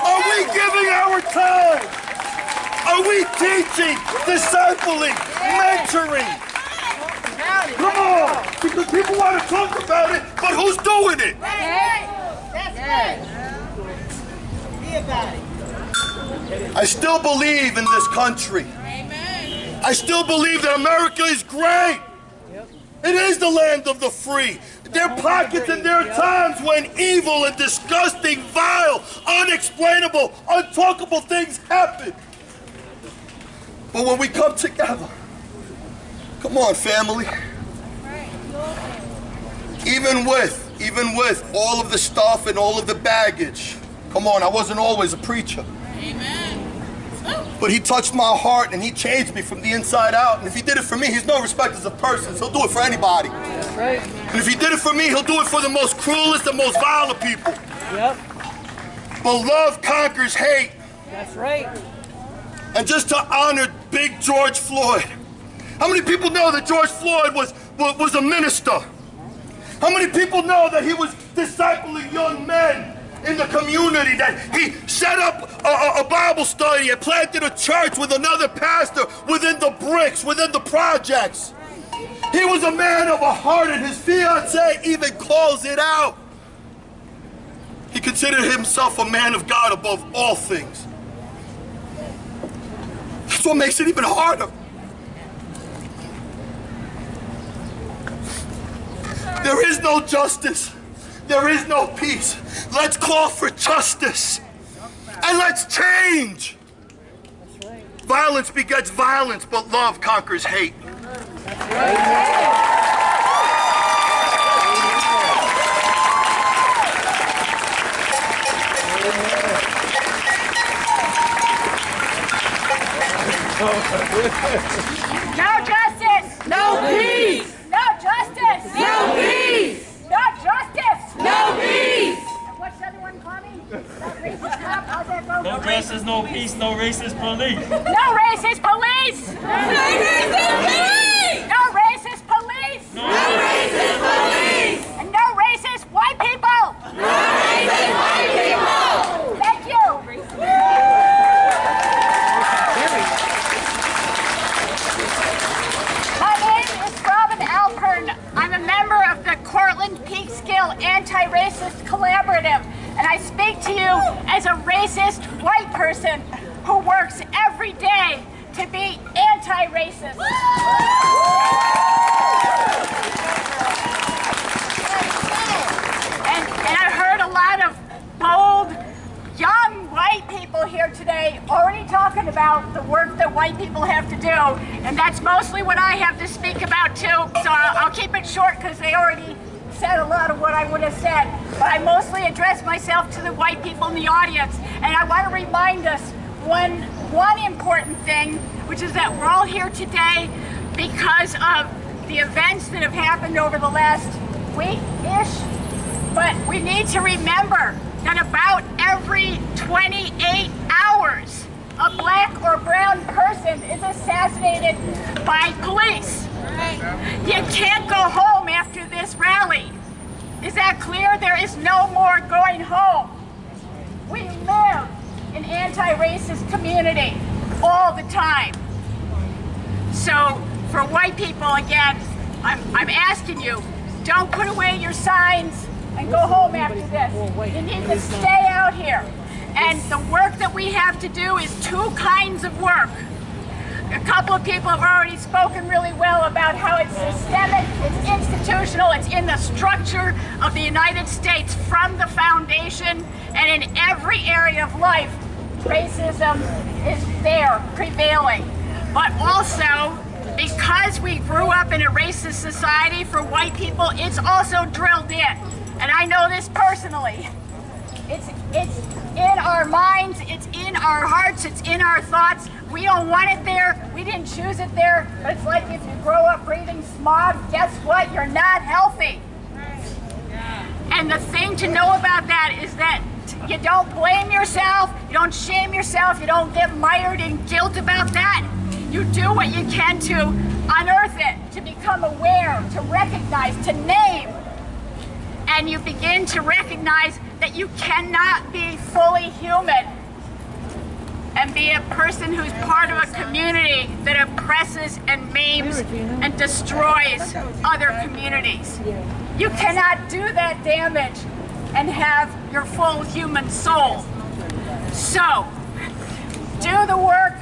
Speaker 10: Are we giving our time? Are we teaching, discipling, mentoring? Come on, because people want to talk about it, but who's doing it? I still believe in this country. I still believe that America is great. It is the land of the free. There are pockets and there are times when evil and disgusting, vile, unexplainable, untalkable things happen. But when we come together, come on, family. Even with all of the stuff and all of the baggage. Come on, I wasn't always a preacher. Amen. But he touched my heart and he changed me from the inside out. And if he did it for me, he's no respecter of persons. He'll do it for anybody. That's right. And if he did it for me, he'll do it for the most cruelest and most violent people. Yep. But love conquers hate. That's right. And just to honor Big George Floyd. How many people know that George Floyd was a minister? How many people know that he was discipling young men in the community, that he set up a Bible study and planted a church with another pastor within the bricks, within the projects? He was a man of a heart, and his fiancée even calls it out. He considered himself a man of God above all things. That's what makes it even harder. There is no justice. There is no peace. Let's call for justice. And let's change. Violence begets violence, but love conquers hate.
Speaker 5: No justice! No peace! No justice! No peace! No justice! No peace! And what's the other one, Kwame? No racist cop? How's that go?
Speaker 1: No justice, no peace, no racist police.
Speaker 5: No racist police! No racist police! No racist police! No racist police! And no racist white people! No racist white people! Thank you! My name is Robin Alpern. I'm a member of the Cortland Peekskill Anti-Racist Collaborative, and I speak to you as a racist white person who works every day to be anti-racist. And I heard a lot of bold, young white people here today already talking about the work that white people have to do, and that's mostly what I have to speak about too, so I'll keep it short because they already said a lot of what I would have said, but I mostly address myself to the white people in the audience, and I want to remind us one important thing, which is that we're all here today because of the events that have happened over the last week-ish, but we need to remember that about every 28 hours, a black or brown person is assassinated by police. You can't go home after this rally. Is that clear? There is no more going home. We live in an anti-racist community all the time. So for white people, again, I'm asking you, don't put away your signs and go home after this. You need to stay out here. And the work that we have to do is two kinds of work.
Speaker 4: A couple of people have already spoken really well about how it's systemic, it's institutional, it's in the structure of the United States from the foundation, and in every area of life, racism is there, prevailing. But also, because we grew up in a racist society for white people, it's also drilled in. And I know this personally. It's in our minds, it's in our hearts, it's in our thoughts. We don't want it there, we didn't choose it there, but it's like if you grow up breathing smog, guess what? You're not healthy. And the thing to know about that is that you don't blame yourself, you don't shame yourself, you don't get mired in guilt about that. You do what you can to unearth it, to become aware, to recognize, to name. And you begin to recognize that you cannot be fully human and be a person who's part of a community that oppresses and maims and destroys other communities. You cannot do that damage and have your full human soul. So, do the work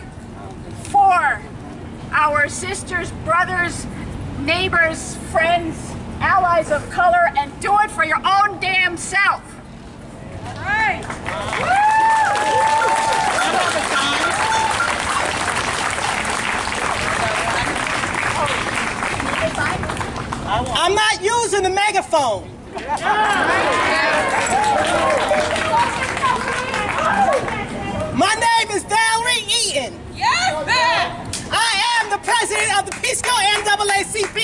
Speaker 4: for our sisters, brothers, neighbors, friends, allies of color, and do it for your own damn self. All right.
Speaker 11: I'm not using the megaphone. My name is Valerie Eaton. Yes, ma'am. I am the president of the Peekskill NAACP.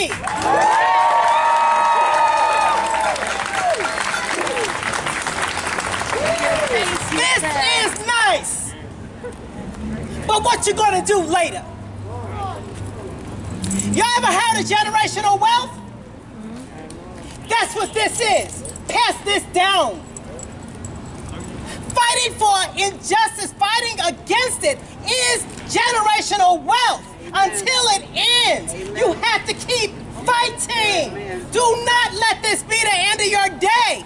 Speaker 11: This is nice. But what you gonna do later? You ever heard of generational wealth? That's what this is. Pass this down. Fighting for injustice, fighting against it, is generational wealth. Until it ends, you have to keep fighting. Do not let this be the end of your day.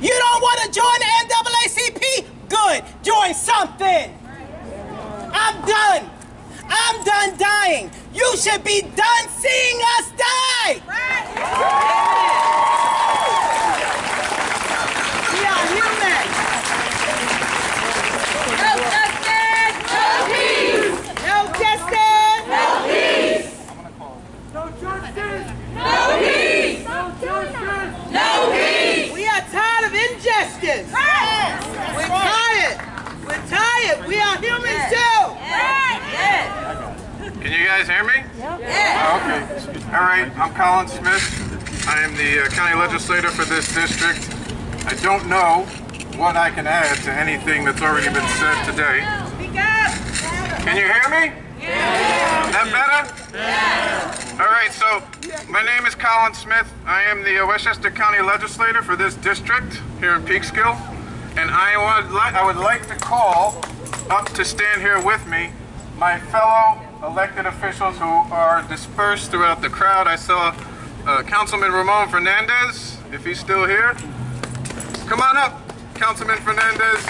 Speaker 11: You don't want to join the NAACP? Good, join something. I'm done. I'm done dying. You should be done seeing us die. We are human. No justice, no peace. No justice, no peace.
Speaker 8: No justice!
Speaker 11: No peace.
Speaker 8: No justice!
Speaker 11: No peace. We are tired of injustice. We're tired. We're tired. We are humans too.
Speaker 12: Can you guys hear me? Yeah. Okay. All right. I'm Colin Smith. I am the county legislator for this district. I don't know what I can add to anything that's already been said today.
Speaker 11: Speak up.
Speaker 12: Can you hear me? Yeah. Is that better? Yeah. All right. So my name is Colin Smith. I am the Westchester County legislator for this district here in Peekskill, and I would like to call up to stand here with me my fellow elected officials who are dispersed throughout the crowd. I saw Councilman Ramon Fernandez, if he's still here. Come on up, Councilman Fernandez.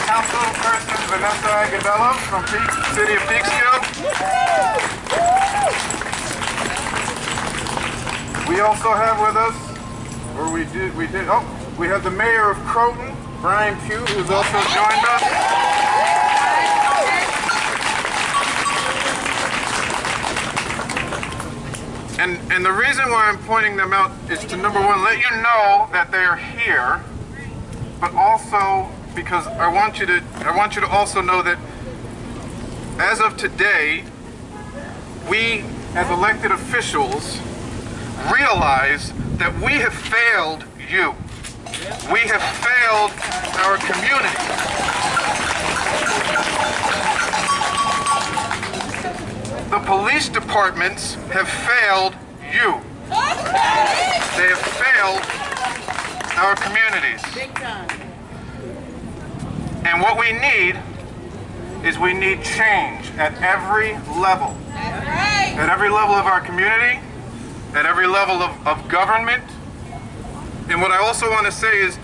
Speaker 12: Councilperson Vanessa Agudelo from City of Peekskill. We also have with us, we have the mayor of Croton, Brian Pugh, who's also joined us. And the reason why I'm pointing them out is to, number one, let you know that they're here, but also because I want you to also know that as of today, we as elected officials realize that we have failed you. We have failed our community. The police departments have failed you. They have failed our communities. And what we need is we need change at every level. At every level of our community, at every level of government. And what I also want to say is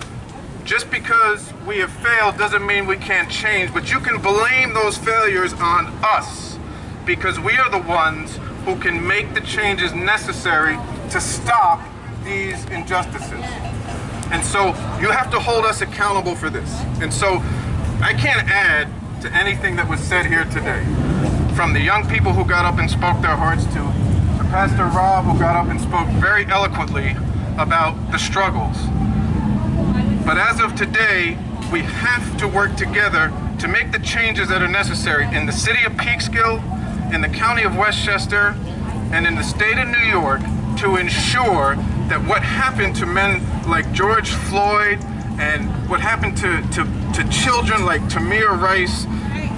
Speaker 12: just because we have failed doesn't mean we can't change, but you can blame those failures on us because we are the ones who can make the changes necessary to stop these injustices. And so you have to hold us accountable for this. And so I can't add to anything that was said here today. From the young people who got up and spoke their hearts to Pastor Rob, who got up and spoke very eloquently about the struggles. But as of today, we have to work together to make the changes that are necessary in the city of Peekskill, in the county of Westchester, and in the state of New York to ensure that what happened to men like George Floyd and what happened to children like Tamir Rice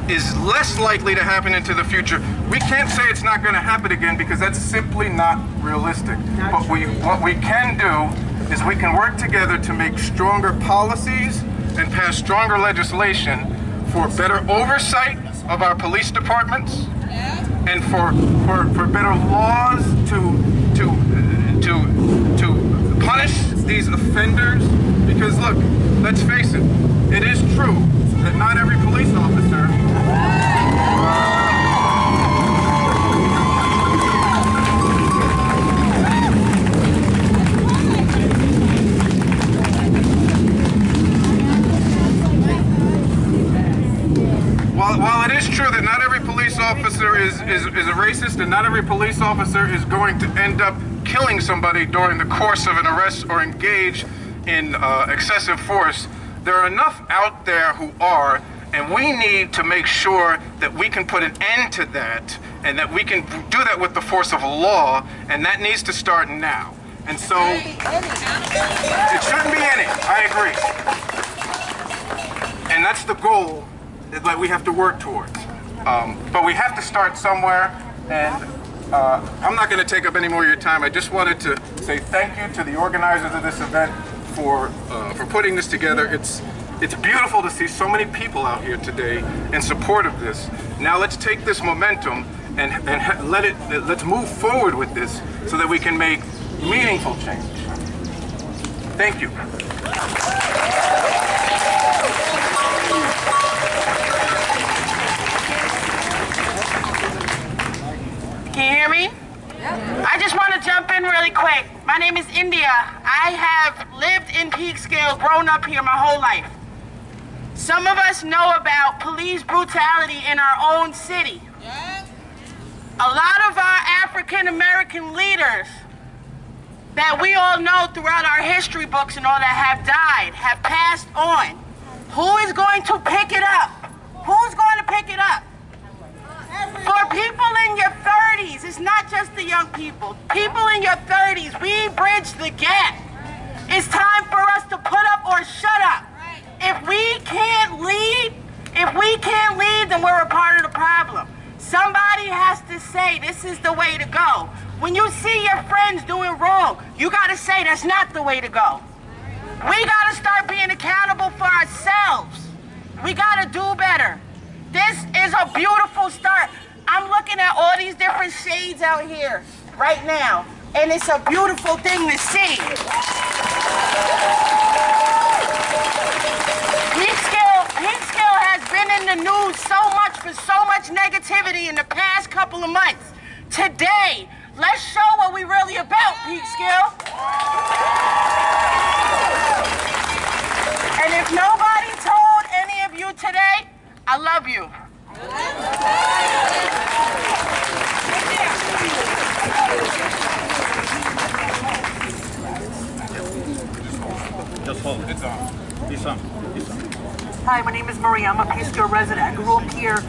Speaker 12: is less likely to happen into the future. We can't say it's not going to happen again because that's simply not realistic. But what we can do is we can work together to make stronger policies and pass stronger legislation for better oversight of our police departments and for better laws to punish these offenders. Because look, let's face it, it is true that not every police officer While it is true that not every police officer is a racist and not every police officer is going to end up killing somebody during the course of an arrest or engage in excessive force, there are enough out there who are, and we need to make sure that we can put an end to that and that we can do that with the force of law, and that needs to start now. And so, it shouldn't be any, I agree. And that's the goal that we have to work towards. But we have to start somewhere, and I'm not going to take up any more of your time. I just wanted to say thank you to the organizers of this event for putting this together. It's beautiful to see so many people out here today in support of this. Now let's take this momentum and let's move forward with this so that we can make meaningful change. Thank you.
Speaker 2: Can you hear me? I just want to jump in really quick. My name is India. I have lived in Peekskill, grown up here my whole life. Some of us know about police brutality in our own city. A lot of our African American leaders that we all know throughout our history books and all that have died, have passed on. Who is going to pick it up? Who's going to pick it up? For people in your 30s, it's not just the young people. People in your 30s, we bridge the gap. It's time for us to put up or shut up. If we can't lead, then we're a part of the problem. Somebody has to say this is the way to go. When you see your friends doing wrong, you gotta say that's not the way to go. We gotta start being accountable for ourselves. We gotta do better. This is a beautiful start. I'm looking at all these different shades out here right now, and it's a beautiful thing to see. Peekskill has been in the news so much for so much negativity in the past couple of months. Today, let's show what we really about, Peekskill. And if nobody told any of you today, I love you.
Speaker 13: Just hold it. It's on. It's on. It's on.
Speaker 14: Hi, my name is Maria. I'm a Peekskill resident. I grew up here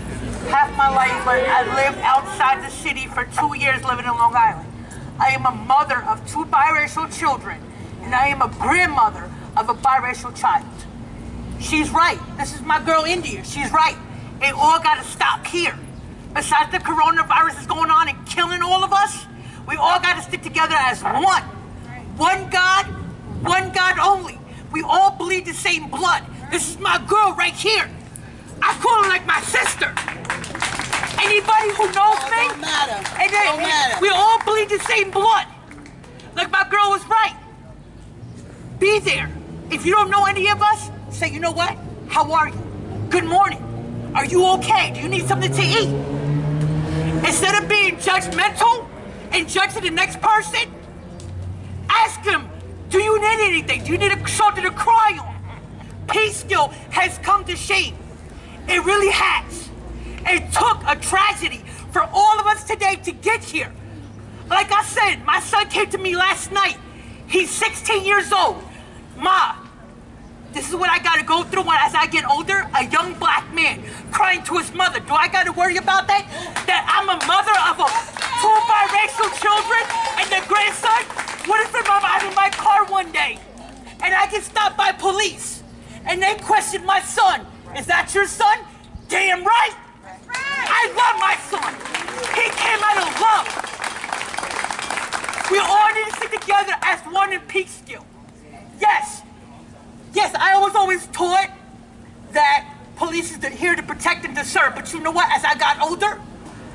Speaker 14: half my life, but I lived outside the city for 2 years living in Long Island. I am a mother of 2 biracial children, and I am a grandmother of a biracial child. She's right. This is my girl India. She's right. It all got to stop here. Besides the coronavirus is going on and killing all of us, we all got to stick together as one. One God only. We all bleed the same blood. This is my girl right here. I call her like my sister. Anybody who knows me, don't matter. We all bleed the same blood. Like my girl was right. Be there. If you don't know any of us, say, you know what? How are you? Good morning. Are you okay? Do you need something to eat? Instead of being judgmental and judging the next person, ask them, do you need anything? Do you need a shoulder to cry on? Peekskill has come to shame. It really has. It took a tragedy for all of us today to get here. Like I said, my son came to me last night. He's 16 years old. Ma, this is what I gotta go through as I get older. A young black man crying to his mother. Do I gotta worry about that? That I'm a mother of two biracial children and their grandson? What if I'm in my car one day and I get stopped by police and they question my son? Is that your son? Damn right. I love my son. He came out of love. We all need to stick together as one in Peekskill. Yes. Yes, I was always taught that police is here to protect and to serve. But you know what? As I got older,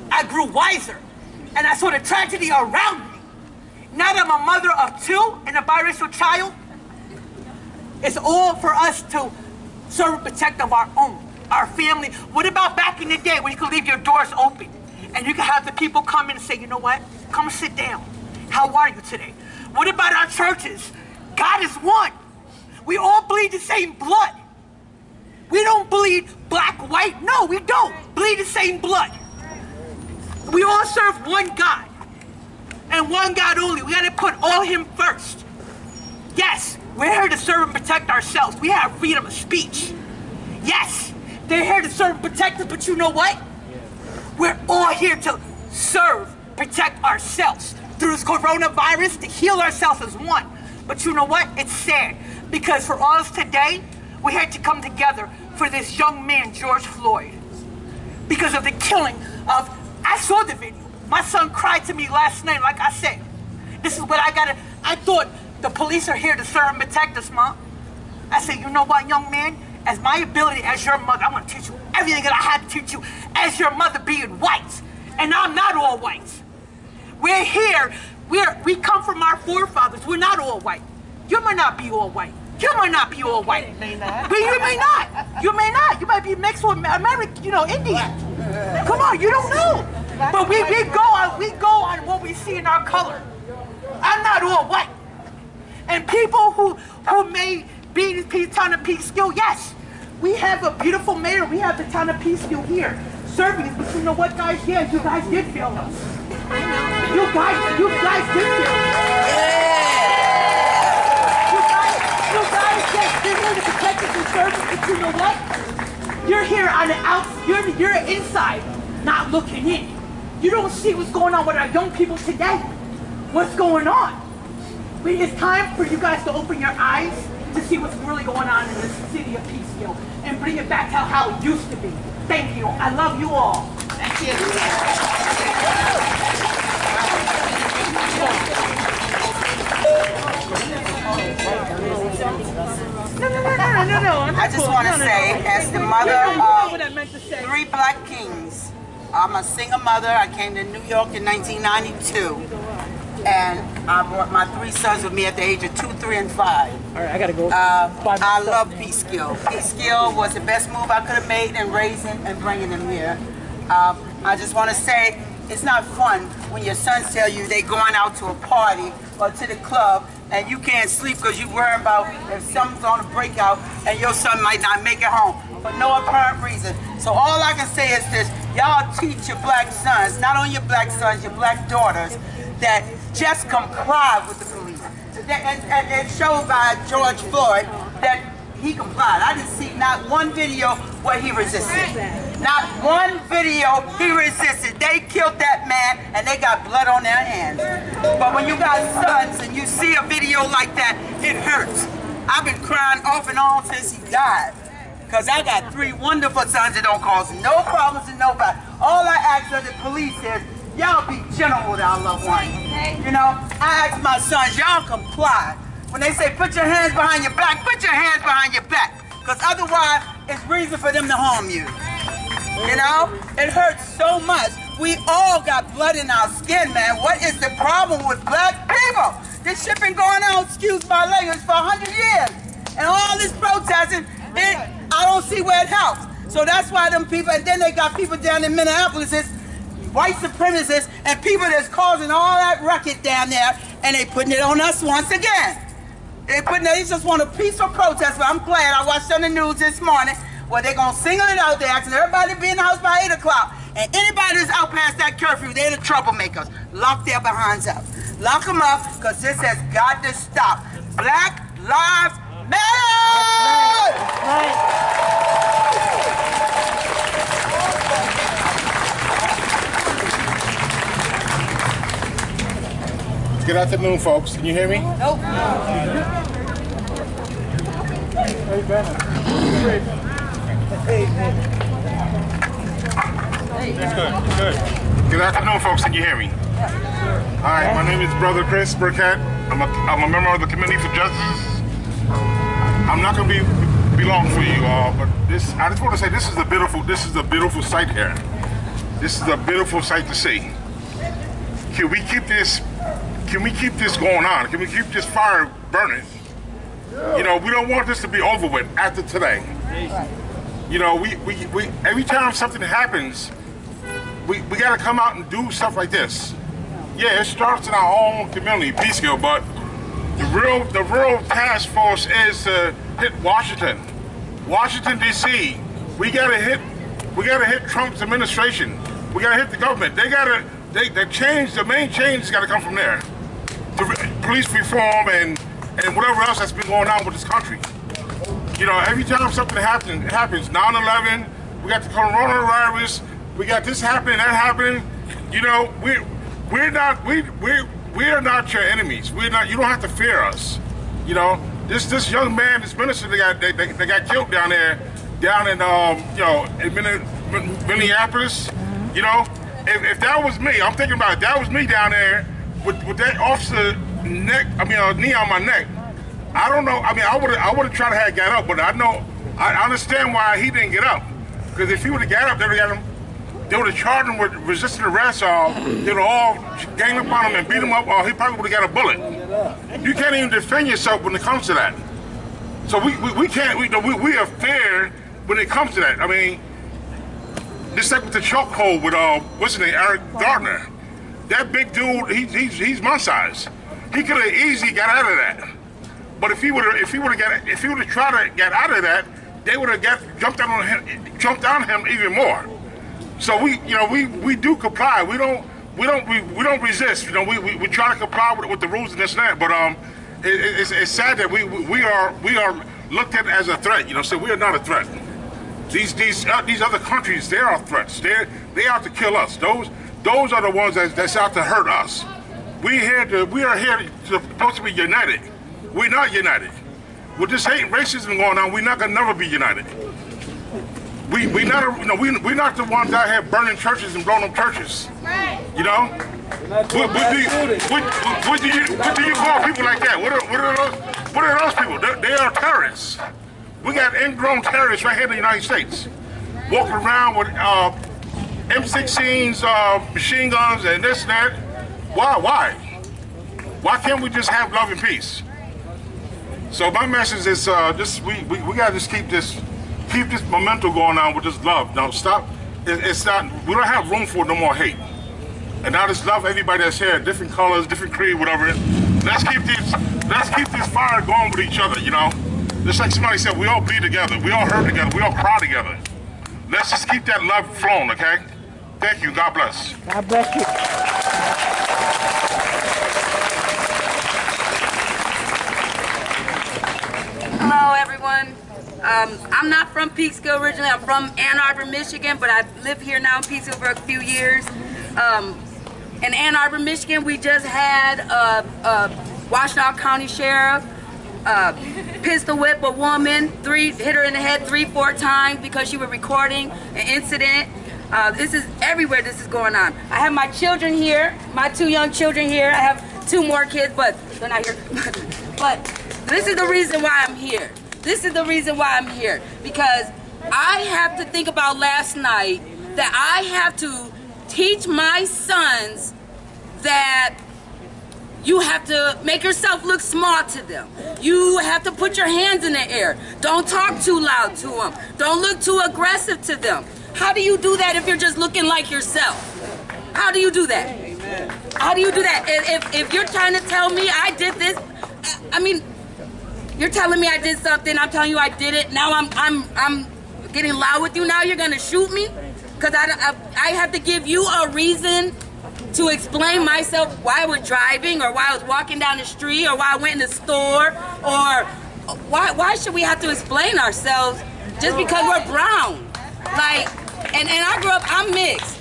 Speaker 14: I grew wiser. And I saw the tragedy around me. Now that I'm a mother of two and a biracial child, it's all for us to serve and protect of our own, our family. What about back in the day when you could leave your doors open and you could have the people come in and say, you know what? Come sit down. How are you today? What about our churches? God is one. We all bleed the same blood. We don't bleed black, white. No, we don't bleed the same blood. We all serve one God and one God only. We got to put all Him first. Yes, we're here to serve and protect ourselves. We have freedom of speech. Yes, they're here to serve and protect us, but you know what? We're all here to serve, protect ourselves through this coronavirus, to heal ourselves as one. But you know what? It's sad. Because for us today, we had to come together for this young man, George Floyd. Because of the killing of, I saw the video. My son cried to me last night, like I said. This is what I thought the police are here to serve and protect us, Mom. I said, you know what, young man? As my ability as your mother, I want to teach you everything that I had to teach you as your mother being white. And I'm not all white. We're here, we come from our forefathers. We're not all white. You might not be all white. You might not be all white.
Speaker 2: You may not.
Speaker 14: But you may not. You may not. You might be mixed with American, Indian. Come on, you don't know. But we go on what we see in our color. I'm not all white. And people who may be in the town of Peekskill, yes, we have a beautiful mayor. We have the town of Peekskill here serving us. But you know what, guys? Yeah, you guys did fail us. You guys did fail us. You're here to protect us and serve us, but you know what? You're here on the outside, you're inside, not looking in. You don't see what's going on with our young people today. What's going on? It's time for you guys to open your eyes to see what's really going on in this city of Peekskill and bring it back to how it used to be. Thank you. I love you all. Thank you. No.
Speaker 15: I just want to say, as the mother of 3 black kings, I'm a single mother. I came to New York in 1992, and I brought my 3 sons with me at the age of 2, 3, and 5.
Speaker 14: All right, I gotta go.
Speaker 15: I love Peekskill. Peekskill was the best move I could have made in raising and bringing them here. I just want to say, it's not fun when your sons tell you they're going out to a party or to the club and you can't sleep because you're worried about if something's on a breakout and your son might not make it home for no apparent reason. So all I can say is this: y'all teach your black sons, not only your black sons, your black daughters, that just comply with the police. And it showed by George Floyd that he complied. I didn't see not one video where he resisted. Not one video he resisted. They killed that man and they got blood on their hands. But when you got sons and you see a video like that, it hurts. I've been crying off and on since he died. Because I got 3 wonderful sons that don't cause no problems to nobody. All I ask of the police is, y'all be gentle with our loved ones. You know, I ask my sons, y'all comply. When they say put your hands behind your back, put your hands behind your back. Because otherwise, it's reason for them to harm you. You know, it hurts so much. We all got blood in our skin, man. What is the problem with black people? This shit been going on, excuse my language, for 100 years. and all this protesting, I don't see where it helps. So that's why them people, and then they got people down in Minneapolis, white supremacists, and people that's causing all that ruckus down there, and they putting it on us once again. They just want a peaceful protest, but I'm glad I watched on the news this morning where they're going to single it out. They're asking everybody to be in the house by 8 o'clock. And anybody that's out past that curfew, they're the troublemakers. Lock their behinds up. Lock them up, because this has got to stop. Black Lives Matter!
Speaker 3: Good afternoon, folks. Can you hear me?
Speaker 15: Nope.
Speaker 3: Hey, Benner. That's good. Good afternoon, folks. Can you hear me? All right. My name is Brother Chris Burkett. I'm a member of the Committee for Justice. I'm not going to be long for you all, but I just want to say this is a beautiful sight here. This is a beautiful sight to see. Can we keep this going on? Can we keep this fire burning? You know, we don't want this to be over with after today. You know, we every time something happens, we got to come out and do stuff like this. Yeah, it starts in our own community, Peekskill, but the real task force is to hit Washington, D.C. We gotta hit Trump's administration. We gotta hit the government. The main change has got to come from there. Police reform and whatever else that's been going on with this country. You know, every time something happens, 9/11, we got the coronavirus, we got this happening, that happening. You know, we are not your enemies. You don't have to fear us. You know, this young man, this minister that got killed down in Minneapolis. You know, if that was me, I'm thinking about it, that was me down there with that officer knee on my neck. I don't know. I mean, I would have tried to have got up, but I understand why he didn't get up. Because if he would have got up, they would have charged him with resisting arrest, or they would all gang up on him and beat him up, or he probably would have got a bullet. You can't even defend yourself when it comes to that. So we can't. We are fair when it comes to that. I mean, just like with the chokehold with what's his name, Eric Gardner. That big dude, he's my size. He could have easily got out of that. But if he would have tried to get out of that, they would have jumped on him even more. So we do comply. We don't resist. You know, we try to comply with the rules and this and that. But it's sad that we are looked at as a threat. You know, so we are not a threat. These other countries, they are threats. They out to kill us. Those are the ones that's out to hurt us. We are here supposed to be united. We're not united. With this hate and racism going on, we're not gonna never be united. We're not the ones out here burning churches and blowing up churches. You know? What do you call people like that? What are those people? They are terrorists. We got ingrown terrorists right here in the United States, walking around with M16s, machine guns, and this and that. Why? Why can't we just have love and peace? So my message is we gotta just keep this momentum going on with this love. Now stop. It's not. We don't have room for no more hate. And now just love everybody that's here, different colors, different creed, whatever. Let's keep this fire going with each other. You know, just like somebody said, we all bleed together, we all hurt together, we all cry together. Let's just keep that love flowing, okay? Thank you. God bless.
Speaker 11: God bless you.
Speaker 16: Hello, everyone. I'm not from Peekskill originally. I'm from Ann Arbor, Michigan, but I've lived here now in Peekskill for a few years. In Ann Arbor, Michigan, we just had a Washtenaw County Sheriff pistol whip a woman, hit her in the head 3-4 times because she was recording an incident. This is everywhere this is going on. I have my children here, my 2 young children here. I have 2 more kids, but they're not here. But this is the reason why I'm here. This is the reason why I'm here. Because I have to think about last night that I have to teach my sons that You have to make yourself look small to them. You have to put your hands in the air. Don't talk too loud to them. Don't look too aggressive to them. How do you do that if you're just looking like yourself? How do you do that? Amen. How do you do that? If you're trying to tell me I did this, I mean, you're telling me I did something, I'm telling you I did it, now I'm getting loud with you, now you're gonna shoot me? Because I have to give you a reason to explain myself why I was driving, or why I was walking down the street, or why I went in the store, or why should we have to explain ourselves just because we're brown? Like, and I grew up, I'm mixed.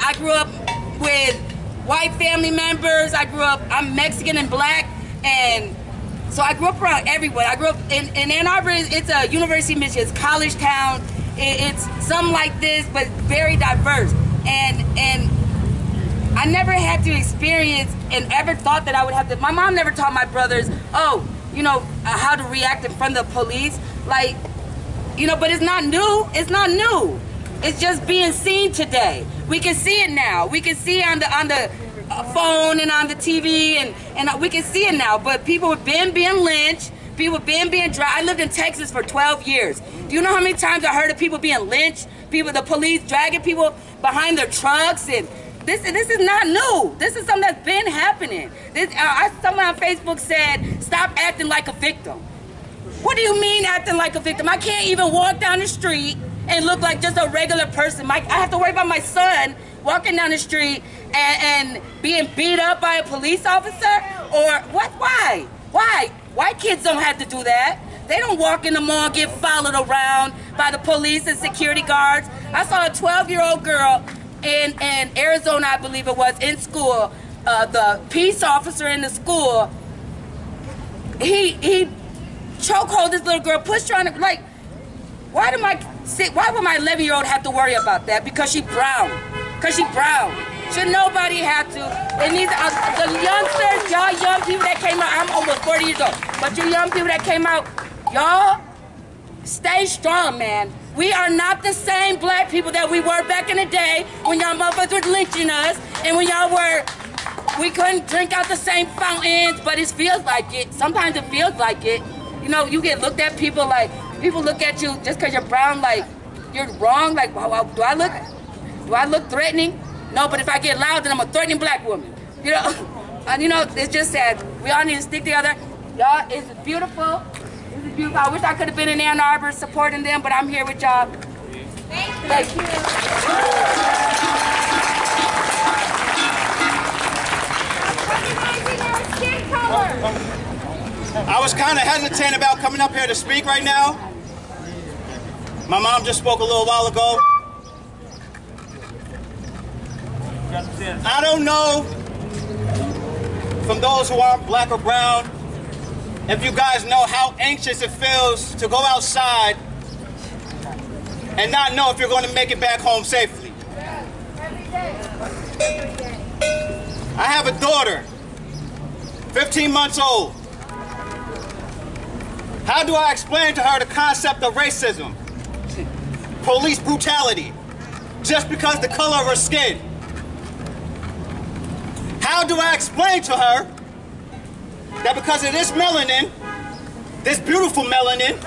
Speaker 16: I grew up with white family members. I'm Mexican and black, and so I grew up around everyone. I grew up in Ann Arbor. It's a University of Michigan, it's college town. It's something like this, but very diverse. And I never had to experience and ever thought that I would have to. My mom never taught my brothers, how to react in front of the police. Like, but it's not new. It's not new. It's just being seen today. We can see it now. We can see on the phone and on the TV, and we can see it now. But people have been being lynched. People have been being dragged. I lived in Texas for 12 years. Do you know how many times I heard of people being lynched? The police dragging people behind their trucks, and this is not new. This is something that's been happening. Someone on Facebook said, "Stop acting like a victim." What do you mean acting like a victim? I can't even walk down the street and look like just a regular person. I have to worry about my son walking down the street and being beat up by a police officer? Or what? Why? Why? White kids don't have to do that. They don't walk in the mall and get followed around by the police and security guards. I saw a 12-year-old girl in Arizona, I believe it was, in school. The peace officer in the school, he chokehold this little girl, pushed her on the, like, why would my 11-year-old have to worry about that? Because she's brown. Because she's brown. Should nobody have to? And these the youngsters, y'all young people that came out, I'm almost 40 years old, but you young people that came out, y'all stay strong, man. We are not the same black people that we were back in the day when y'all motherfuckers were lynching us, and when we couldn't drink out the same fountains, but it feels like it. Sometimes it feels like it. You get looked at, people look at you just because you're brown, like you're wrong. Like, do I look threatening? No, but if I get loud, then I'm a threatening black woman. It's just sad. We all need to stick together. Y'all, it's beautiful. It's beautiful. I wish I could have been in Ann Arbor supporting them, but I'm here with y'all. Thank you.
Speaker 17: I was kind of hesitant about coming up here to speak right now. My mom just spoke a little while ago. I don't know, from those who aren't black or brown, if you guys know how anxious it feels to go outside and not know if you're going to make it back home safely. I have a daughter, 15 months old. How do I explain to her the concept of racism, police brutality, just because the color of her skin? How do I explain to her that because of this melanin, this beautiful melanin,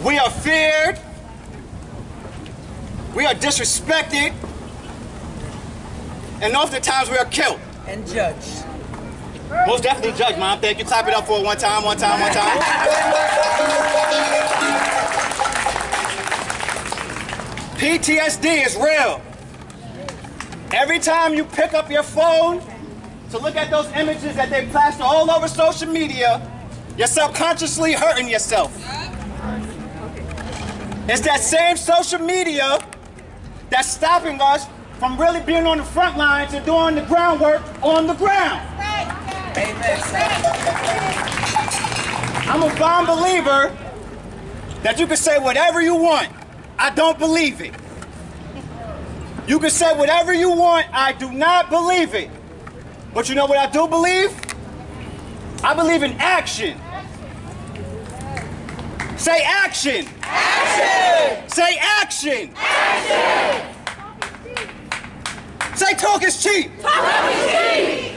Speaker 17: we are feared, we are disrespected, and oftentimes we are killed.
Speaker 14: And judged.
Speaker 17: Most definitely judged, Mom. Thank you. Clap it up for it one time. PTSD is real. Every time you pick up your phone to look at those images that they plaster all over social media, you're subconsciously hurting yourself. It's that same social media that's stopping us from really being on the front lines and doing the groundwork on the ground.
Speaker 14: Amen.
Speaker 17: I'm a firm believer that you can say whatever you want. I don't believe it. You can say whatever you want. I do not believe it. But you know what I do believe? I believe in action. Say action. Action. Action! Say action! Action! Say talk is cheap! Talk is cheap!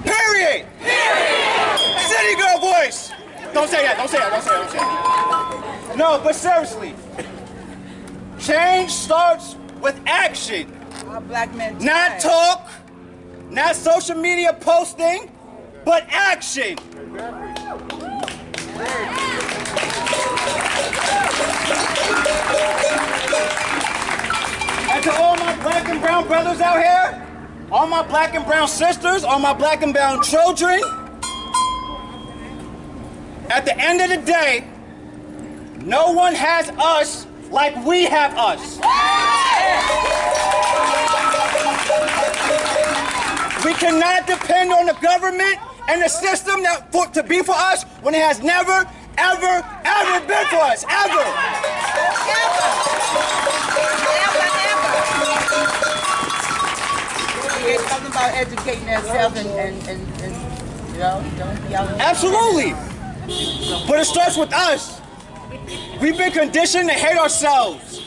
Speaker 17: Period! Period! City girl voice! Don't say that, don't say that, don't say that, don't say that. No, but seriously. Change starts with action.
Speaker 15: Black men
Speaker 17: not talk, not social media posting, but action. And to all my black and brown brothers out here, all my black and brown sisters, all my black and brown children, at the end of the day, no one has us like we have us. We cannot depend on the government and the system to be for us when it has never, ever, ever been for us. Ever.
Speaker 15: It's something about educating ourselves and you know, don't be out.
Speaker 17: Absolutely. But it starts with us. We've been conditioned to hate ourselves.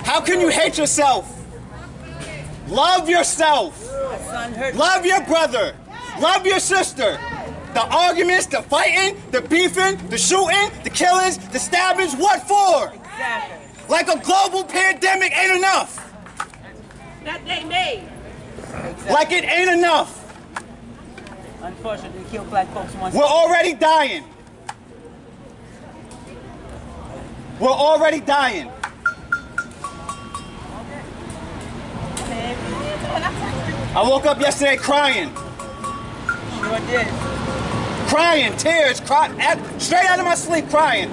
Speaker 17: How can you hate yourself? Love yourself. Love your brother. Love your sister. The arguments, the fighting, the beefing, the shooting, the killings, the stabbings, what for?
Speaker 15: Exactly.
Speaker 17: Like a global pandemic ain't enough.
Speaker 15: That they made. Exactly.
Speaker 17: Like it ain't enough.
Speaker 15: Unfortunately, they kill black folks once.
Speaker 17: We're already dying. We're already dying. I woke up yesterday crying.
Speaker 15: Sure did.
Speaker 17: Crying, tears, straight out of my sleep crying.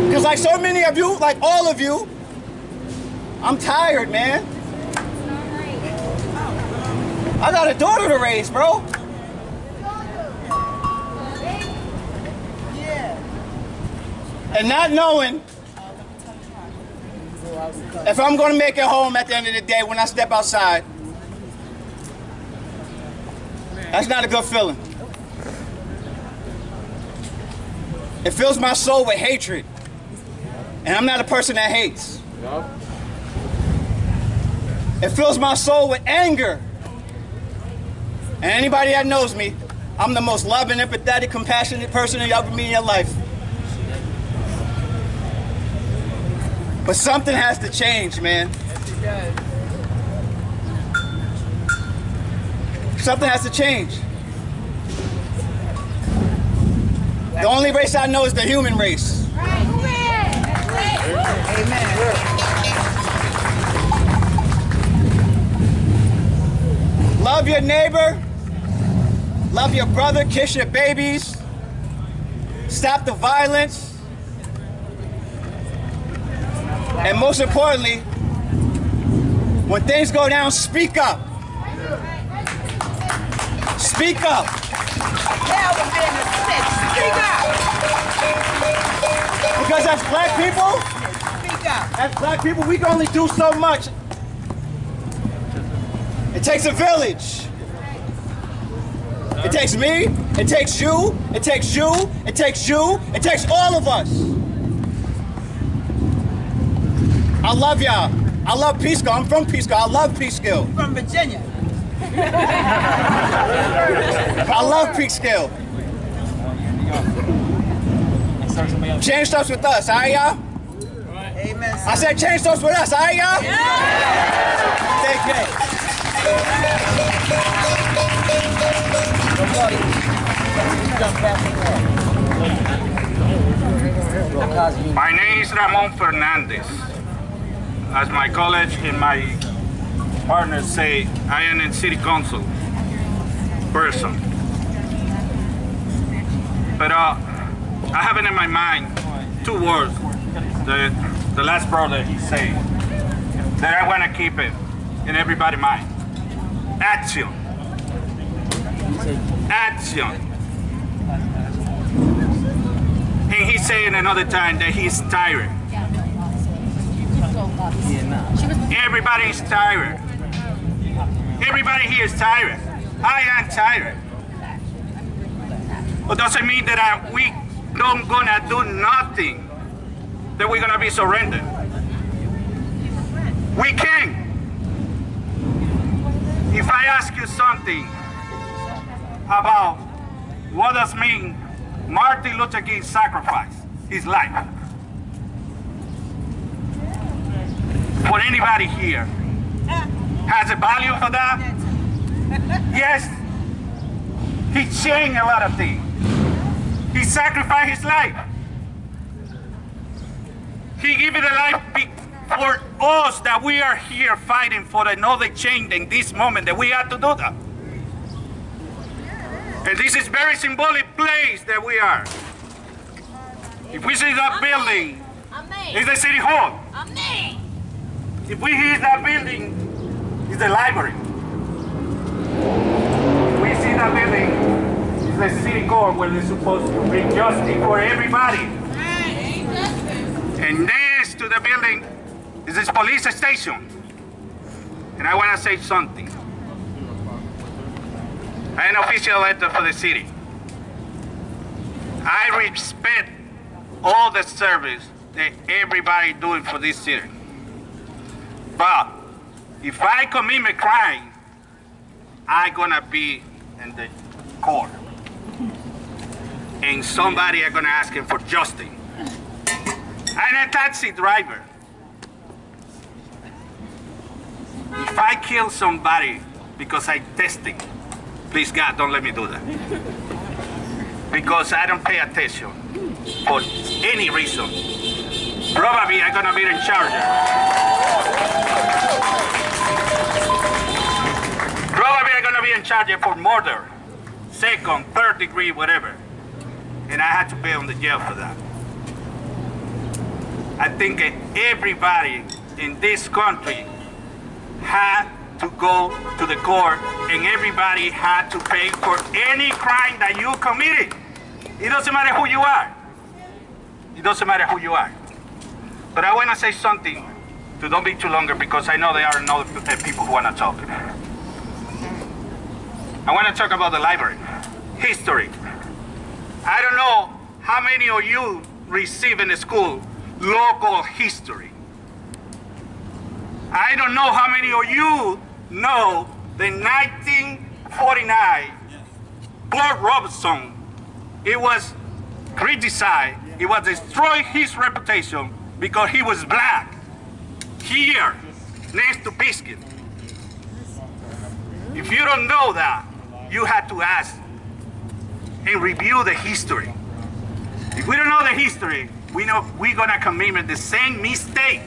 Speaker 17: Because like so many of you, like all of you, I'm tired, man. I got a daughter to raise, bro. And not knowing if I'm going to make it home at the end of the day when I step outside. That's not a good feeling. It fills my soul with hatred. And I'm not a person that hates. It fills my soul with anger. And anybody that knows me, I'm the most loving, empathetic, compassionate person you ever meet in your life. But something has to change, man. Something has to change. The only race I know is the human race.
Speaker 15: Amen.
Speaker 17: Love your neighbor. Love your brother. Kiss your babies. Stop the violence. And most importantly, when things go down, speak up. Speak up. Because as black people, we can only do so much. It takes a village. It takes me, it takes you, it takes you, it takes you, it takes all of us. I love y'all. I love Peekskill. I'm from Peekskill. I love Peekskill.
Speaker 15: From Virginia.
Speaker 17: I love Peekskill. Change starts with us, alright, y'all?
Speaker 15: Amen.
Speaker 17: I said change starts with us, alright, y'all? Thank
Speaker 13: you. My name is Ramon Fernandez. As my college and my partners say, I am a city council person. But I have it in my mind two words. The last brother he said that I want to keep it in everybody's mind. Action. Action. And he said another time that he's tired. Everybody is tired. Everybody here is tired. I am tired. It doesn't mean that we don't gonna do nothing, that we're gonna be surrendered. We can. If I ask you something about what does mean Martin Luther King sacrificed his life, for anybody here, has a value for that? Yes. He changed a lot of things. He sacrificed his life. He gave it a life for us that we are here fighting for another change in this moment that we have to do that. And this is very symbolic place that we are. If we see that building, it's the city hall. If we see that building, it's the library. We see that building, it's the city court where they're supposed to bring justice for everybody. And next to the building is this police station. And I want to say something. I have an official letter for the city. I respect all the service that everybody doing for this city. But if I commit a crime, I'm gonna be in the court. And somebody are gonna ask him for justice. I'm a taxi driver. If I kill somebody because I testing, please God, don't let me do that. Because I don't pay attention for any reason. Probably I'm gonna be in charge. Probably I'm gonna be in charge for murder, second, third degree, whatever. And I had to pay on the jail for that. I think that everybody in this country had to go to the court, and everybody had to pay for any crime that you committed. It doesn't matter who you are. It doesn't matter who you are. But I want to say something to don't be too longer, because I know there are no people who want to talk. I want to talk about the library, history. I don't know how many of you receive in the school local history. I don't know how many of you know the 1949 Port Robertson. It was criticized, it was destroyed his reputation because he was black. Here, next to Peekskill. If you don't know that, you have to ask and review the history. If we don't know the history, we know we're gonna commit the same mistake.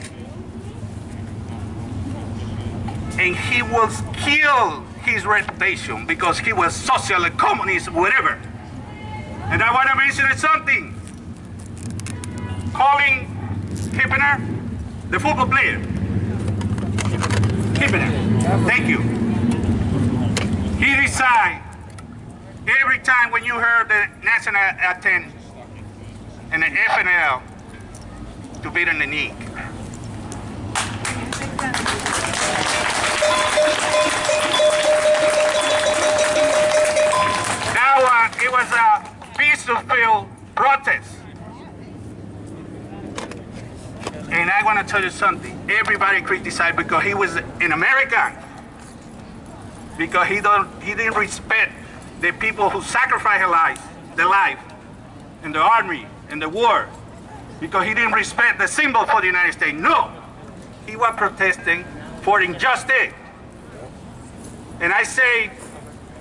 Speaker 13: And he will kill his reputation because he was social, communist, whatever. And I want to mention something. Colin Kippener, the football player. Kippener, thank you. He decided every time when you heard the national anthem and the FNL to beat in the knee. Now it was a peaceful protest. And I want to tell you something. Everybody criticized because he was an American. Because he didn't respect the people who sacrificed their life in the army, in the war. Because he didn't respect the symbol for the United States. No, he was protesting for injustice. And I say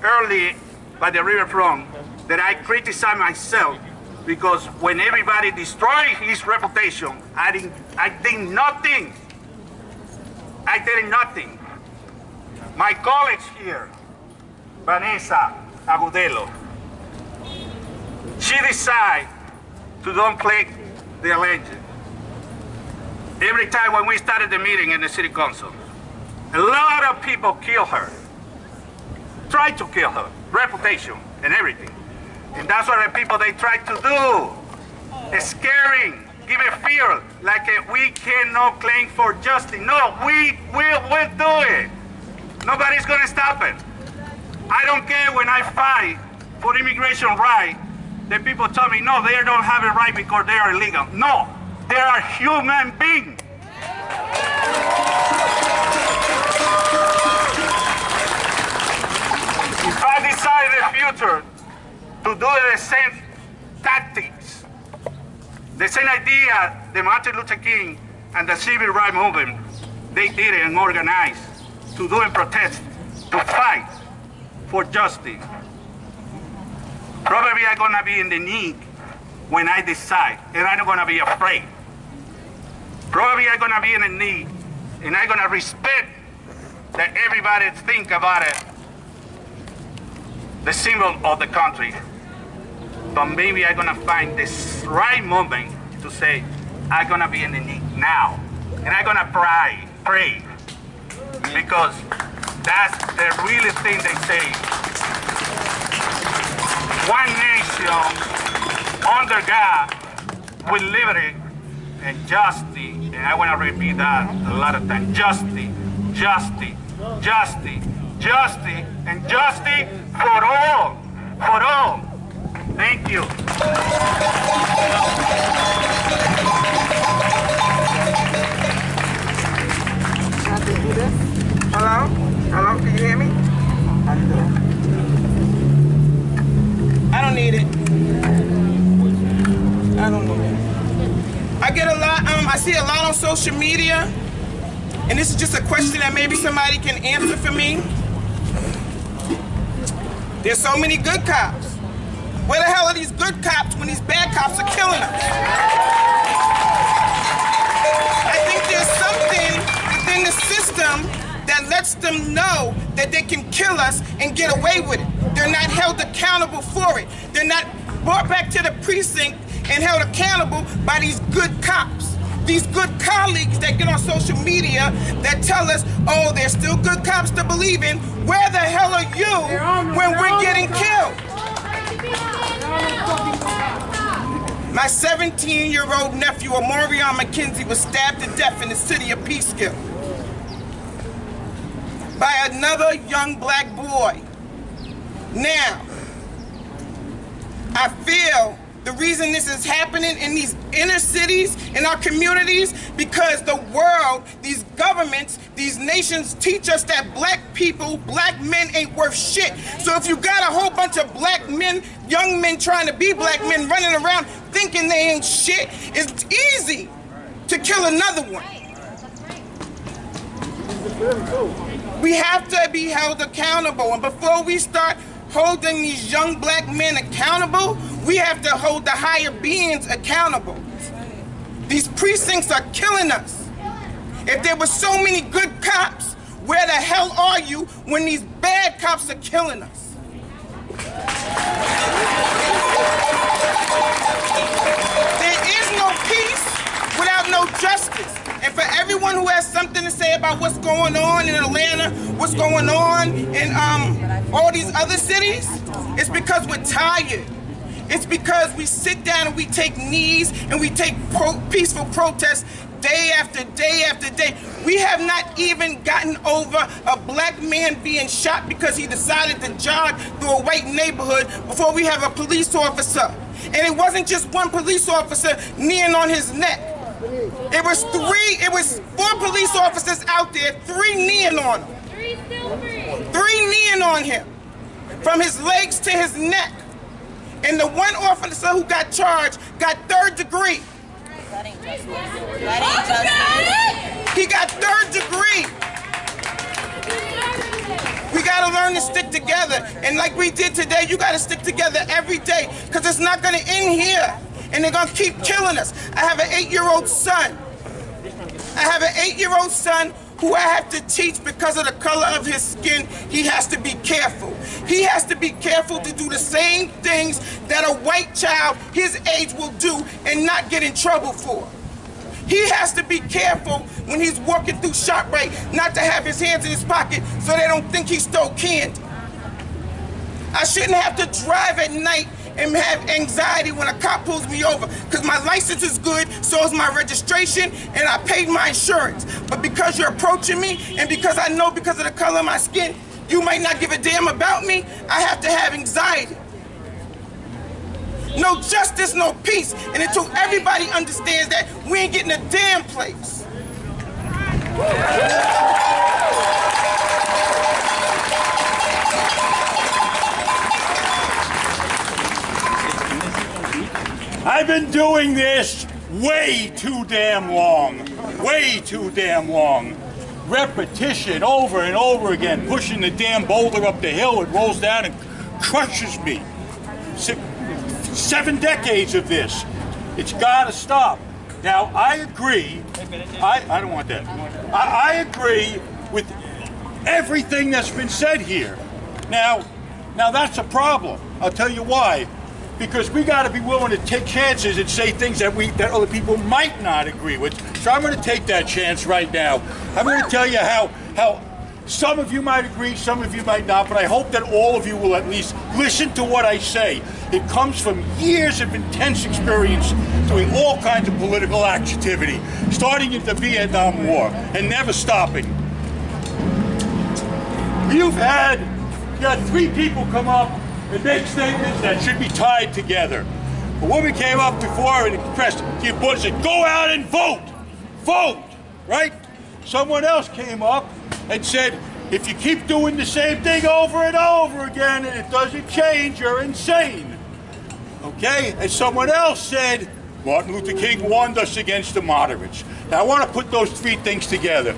Speaker 13: early by the riverfront that I criticize myself because when everybody destroyed his reputation, I did nothing. I did nothing. My colleague here, Vanessa Agudelo, she decided to don't click the legend. Every time when we started the meeting in the city council, a lot of people kill her, tried to kill her, reputation and everything. And that's what the people they try to do. Scaring, give a fear, like we cannot claim for justice. No, we will do it. Nobody's gonna stop it. I don't care when I fight for immigration rights the people tell me, no, they don't have it right because they are illegal. No, they are human beings. If I decide in the future to do the same tactics, the same idea the Martin Luther King and the civil rights movement, they did it and organized to do and protest, to fight for justice. Probably I'm gonna be in the need when I decide, and I'm not gonna be afraid. Probably I'm gonna be in the need, and I'm gonna respect that everybody think about it, the symbol of the country. But maybe I'm gonna find this right moment to say, I'm gonna be in the need now. And I'm gonna pray. Because that's the real thing they say. One nation under God with liberty and justice. And I wanna repeat that a lot of times. Justice, justice, justice, justice, and justice for all. For all. Thank you.
Speaker 2: Hello? Hello, can you hear me?
Speaker 18: I don't need it. I don't need it. I get a lot, I see a lot on social media, and this is just a question that maybe somebody can answer for me. There's so many good cops. Where the hell are these good cops when these bad cops are killing us? I think there's something within the system that lets them know that they can kill us and get away with it. They're not held accountable for it. They're not brought back to the precinct and held accountable by these good cops. These good colleagues that get on social media that tell us, oh, there's still good cops to believe in. Where the hell are you when we're getting killed? My 17-year-old nephew, Amorion McKenzie, was stabbed to death in the city of Peekskill by another young black boy. Now, I feel the reason this is happening in these inner cities, in our communities, because the world, these governments, these nations teach us that black people, black men ain't worth shit. So if you got a whole bunch of black men, young men trying to be black men running around thinking they ain't shit, it's easy to kill another one. We have to be held accountable, and before we start holding these young black men accountable, we have to hold the higher beings accountable. These precincts are killing us. If there were so many good cops, where the hell are you when these bad cops are killing us? There is no peace without no justice. And for everyone who has something to say about what's going on in Atlanta, what's going on in all these other cities, it's because we're tired. It's because we sit down and we take knees and we take peaceful protests day after day after day. We have not even gotten over a black man being shot because he decided to jog through a white neighborhood before we have a police officer. And it wasn't just one police officer kneeling on his neck. It was four police officers out there, three kneeling on him. Three kneeling on him. From his legs to his neck. And the one officer who got charged got 3rd degree.
Speaker 19: That ain't justice. That ain't justice.
Speaker 18: He got 3rd degree. We gotta learn to stick together. And like we did today, you gotta stick together every day, because it's not gonna end here. And they're gonna keep killing us. I have an 8-year-old son. I have an 8-year-old son who I have to teach because of the color of his skin. He has to be careful. He has to be careful to do the same things that a white child his age will do and not get in trouble for. He has to be careful when he's walking through ShopRite not to have his hands in his pocket so they don't think he stole candy. I shouldn't have to drive at night and have anxiety when a cop pulls me over, because my license is good, so is my registration, and I paid my insurance. But because you're approaching me, and because I know because of the color of my skin, you might not give a damn about me, I have to have anxiety. No no justice, no peace. And until everybody understands that, we ain't getting a damn place.
Speaker 10: I've been doing this way too damn long. Way too damn long. Repetition over and over again, pushing the damn boulder up the hill, it rolls down and crushes me. 7 decades of this. It's gotta stop. Now, I agree, I don't want that. I agree with everything that's been said here. Now that's a problem. I'll tell you why. Because we got to be willing to take chances and say things that other people might not agree with. So I'm going to take that chance right now. I'm going to tell you how some of you might agree, some of you might not, but I hope that all of you will at least listen to what I say. It comes from years of intense experience doing all kinds of political activity, starting in the Vietnam War and never stopping. You had 3 people come up and make statements that should be tied together. A woman came up before and expressed the importance and said, go out and vote! Vote! Right? Someone else came up and said, if you keep doing the same thing over and over again and it doesn't change, you're insane. Okay? And someone else said, Martin Luther King warned us against the moderates. Now I want to put those 3 things together.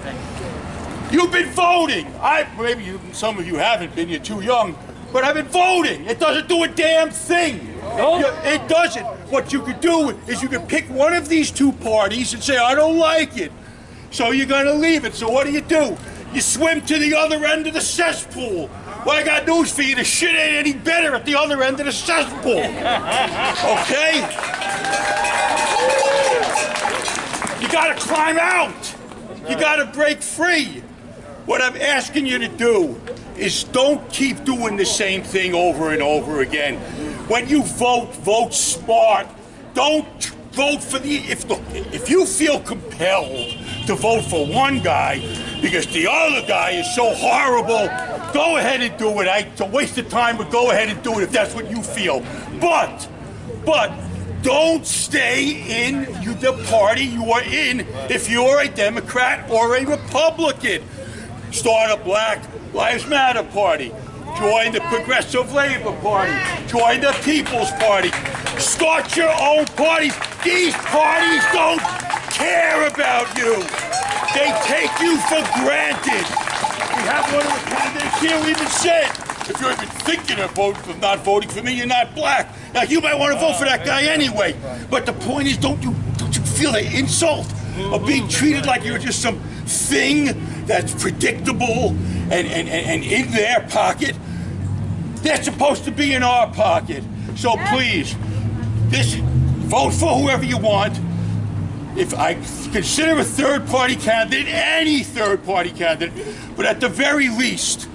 Speaker 10: You've been voting. Maybe some of you haven't been, you're too young. But I've been voting. It doesn't do a damn thing. No? It doesn't. What you could do is you could pick one of these 2 parties and say, I don't like it. So you're going to leave it. So what do? You swim to the other end of the cesspool. Well, I got news for you. The shit ain't any better at the other end of the cesspool. Okay? You got to climb out. You got to break free. What I'm asking you to do is don't keep doing the same thing over and over again. When you vote, vote smart. Don't vote for if you feel compelled to vote for one guy because the other guy is so horrible, go ahead and do it. It's a waste of time, but go ahead and do it if that's what you feel. But don't stay in the party you are in if you're a Democrat or a Republican. Start a Black Lives Matter party. Join the Progressive Labor Party. Join the People's Party. Start your own parties. These parties don't care about you. They take you for granted. We have one of the candidates here who even said, if you're even thinking of not voting for me, you're not black. Now, you might want to vote for that guy anyway. But the point is, don't you feel the insult of being treated like you're just some thing that's predictable and in their pocket? They're supposed to be in our pocket. So please, vote for whoever you want. If I consider a third-party candidate, any third-party candidate, but at the very least,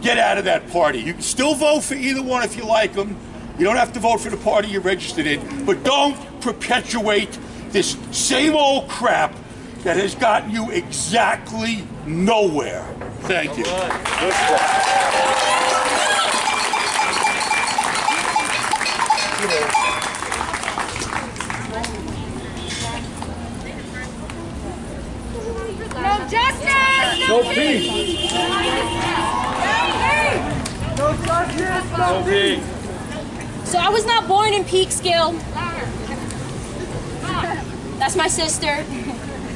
Speaker 10: get out of that party. You can still vote for either one if you like them. You don't have to vote for the party you're registered in, but don't perpetuate this same old crap that has gotten you exactly nowhere. Thank you.
Speaker 4: No justice!
Speaker 10: No peace!
Speaker 4: No justice!
Speaker 10: No peace!
Speaker 7: So I was not born in Peekskill. That's my sister.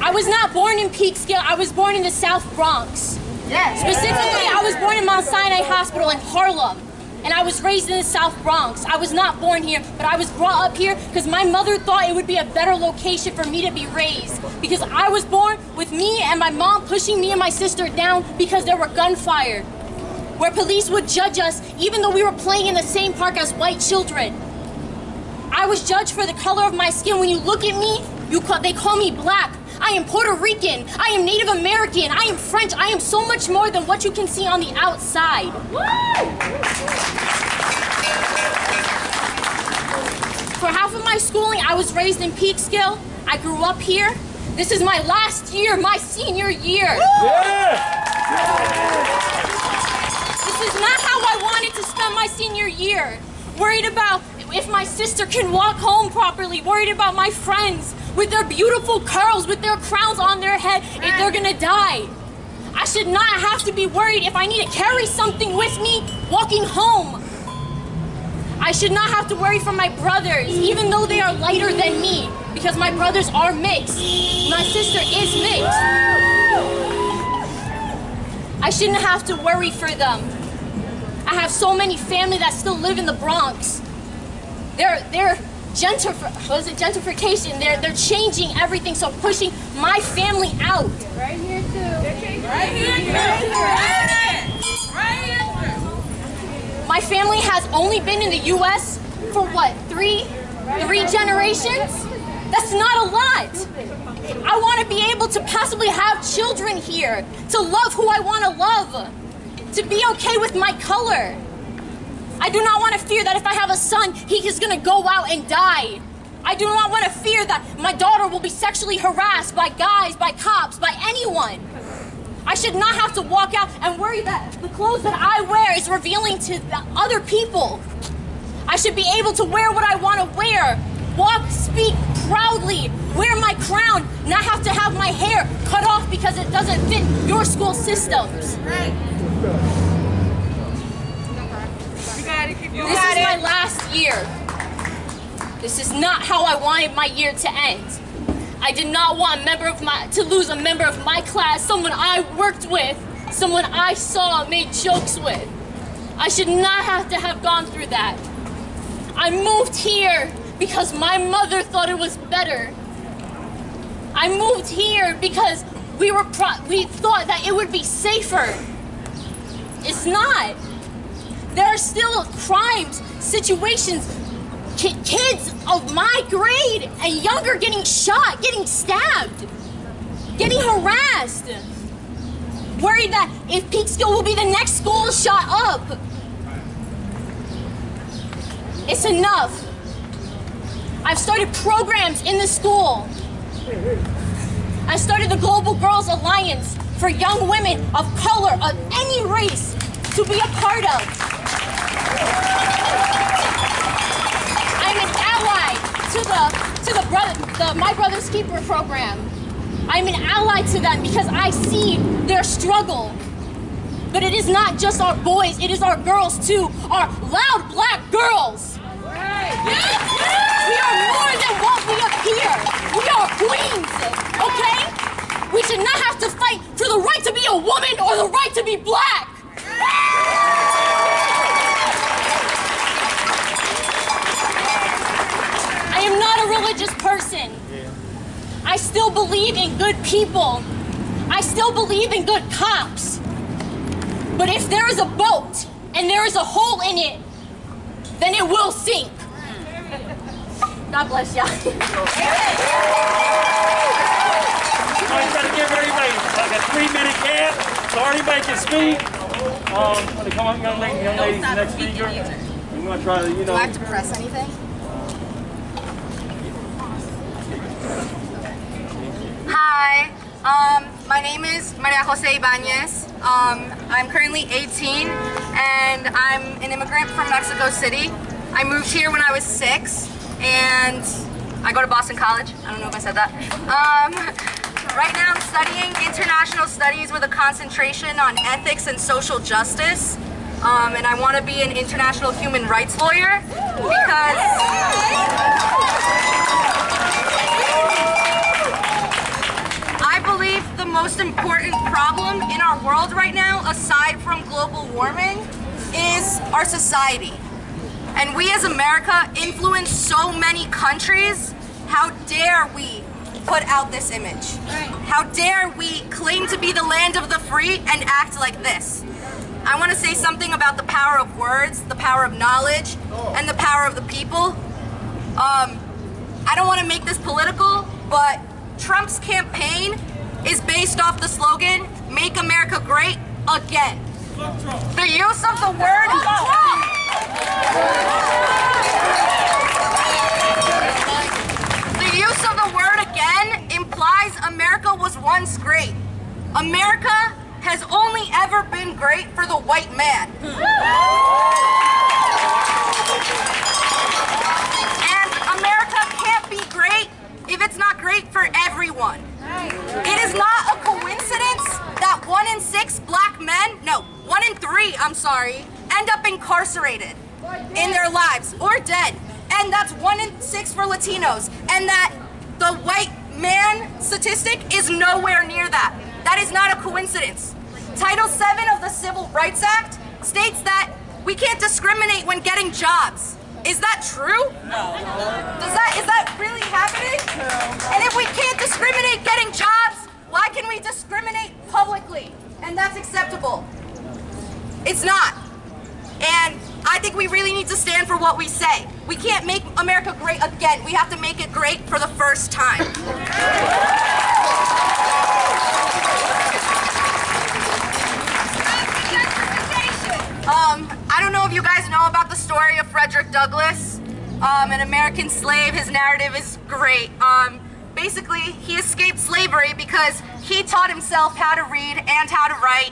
Speaker 7: I was not born in Peekskill. I was born in the South Bronx.
Speaker 4: Yes.
Speaker 7: Specifically, I was born in Mount Sinai Hospital in Harlem. And I was raised in the South Bronx. I was not born here, but I was brought up here because my mother thought it would be a better location for me to be raised. Because I was born with me and my mom pushing me and my sister down because there were gunfire. Where police would judge us even though we were playing in the same park as white children. I was judged for the color of my skin. When you look at me, they call me black. I am Puerto Rican. I am Native American. I am French. I am so much more than what you can see on the outside. Woo! For half of my schooling, I was raised in Peekskill. I grew up here. This is my last year, my senior year.
Speaker 10: Yeah!
Speaker 7: This is not how I wanted to spend my senior year. worried about if my sister can walk home properly, worried about my friends with their beautiful curls, with their crowns on their head, if they're gonna die. I should not have to be worried if I need to carry something with me walking home. I should not have to worry for my brothers, even though they are lighter than me, because my brothers are mixed. My sister is mixed. I shouldn't have to worry for them. I have so many family that still live in the Bronx. They're gentrification. They're changing everything, so pushing my family out.
Speaker 6: Right here too.
Speaker 7: Right here too. Right here too. My family has only been in the U.S. for what, three generations? That's not a lot. I want to be able to possibly have children here, to love who I want to love, to be okay with my color. I do not want to fear that if I have a son, he is going to go out and die. I do not want to fear that my daughter will be sexually harassed by guys, by cops, by anyone. I should not have to walk out and worry that the clothes that I wear is revealing to the other people. I should be able to wear what I want to wear, walk, speak proudly, wear my crown, not have to have my hair cut off because it doesn't fit your school systems. Right. This is my last year. This is not how I wanted my year to end. I did not want to lose a member of my class, someone I worked with, someone I saw, made jokes with. I should not have to have gone through that. I moved here because my mother thought it was better. I moved here because we thought that it would be safer. It's not. There are still crimes, situations, kids of my grade and younger getting shot, getting stabbed, getting harassed. Worried that if Peekskill will be the next school shot up. It's enough. I've started programs in the school. I started the Global Girls Alliance for young women of color, of any race, to be a part of. I'm an ally to the My Brother's Keeper program. I'm an ally to them because I see their struggle. But it is not just our boys, it is our girls too, our loud black girls. We are more than what we appear. We are queens, okay? We should not have to fight for the right to be a woman or the right to be black. I am not a religious person. I still believe in good people. I still believe in good cops. But if there is a boat and there is a hole in it, then it will sink. God bless y'all.
Speaker 1: I'm going to give everybody like a 3-minute gap so everybody can speak. When they come up, young ladies, the next speaker. I'm going to try to, you know.
Speaker 19: Do I have to press anything? Hi, my name is Maria Jose Ibanez. I'm currently 18 and I'm an immigrant from Mexico City. I moved here when I was 6 and I go to Boston College. I don't know if I said that. Right now I'm studying international studies with a concentration on ethics and social justice. And I want to be an international human rights lawyer because I believe the most important problem in our world right now, aside from global warming, is our society. And we as America influence so many countries. How dare we put out this image? How dare we claim to be the land of the free and act like this? I want to say something about the power of words, the power of knowledge, and the power of the people. I don't want to make this political, but Trump's campaign is based off the slogan, "Make America Great Again." The use of the word again implies America was once great. America has only ever been great for the white man. incarcerated in their lives or dead. And that's 1 in 6 for Latinos. And that the white man statistic is nowhere near that. That is not a coincidence. Title VII of the Civil Rights Act states that we can't discriminate when getting jobs. Is that true? No. Is that really happening? No. And if we can't discriminate getting jobs, why can we discriminate publicly? And that's acceptable. It's not. And I think we really need to stand for what we say. We can't make America great again. We have to make it great for the first time. I don't know if you guys know about the story of Frederick Douglass, an American slave. His narrative is great. Basically, he escaped slavery because he taught himself how to read and how to write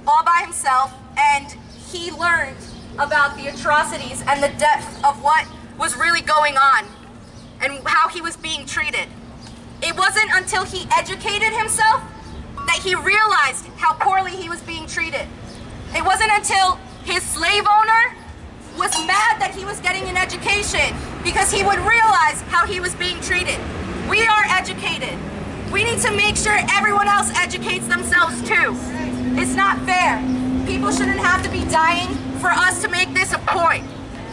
Speaker 19: all by himself, and he learned about the atrocities and the depth of what was really going on and how he was being treated. It wasn't until he educated himself that he realized how poorly he was being treated. It wasn't until his slave owner was mad that he was getting an education because he would realize how he was being treated. We are educated. We need to make sure everyone else educates themselves too. It's not fair. People shouldn't have to be dying for us to make this a point.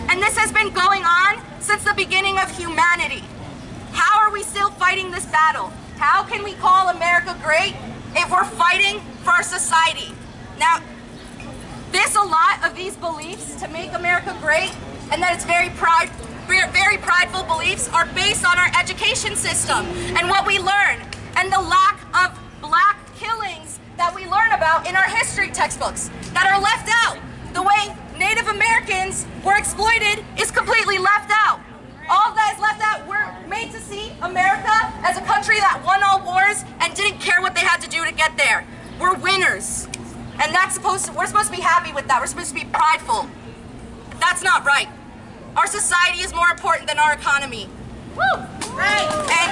Speaker 19: And this has been going on since the beginning of humanity. How are we still fighting this battle? How can we call America great if we're fighting for our society? Now, a lot of these beliefs to make America great, and that it's very prideful beliefs, are based on our education system and what we learn, and the lack of black killings that we learn about in our history textbooks that are left out. The way Native Americans were exploited is completely left out. All of that is left out. We're made to see America as a country that won all wars and didn't care what they had to do to get there. We're winners. And we're supposed to be happy with that. We're supposed to be prideful. That's not right. Our society is more important than our economy. Woo! Right. And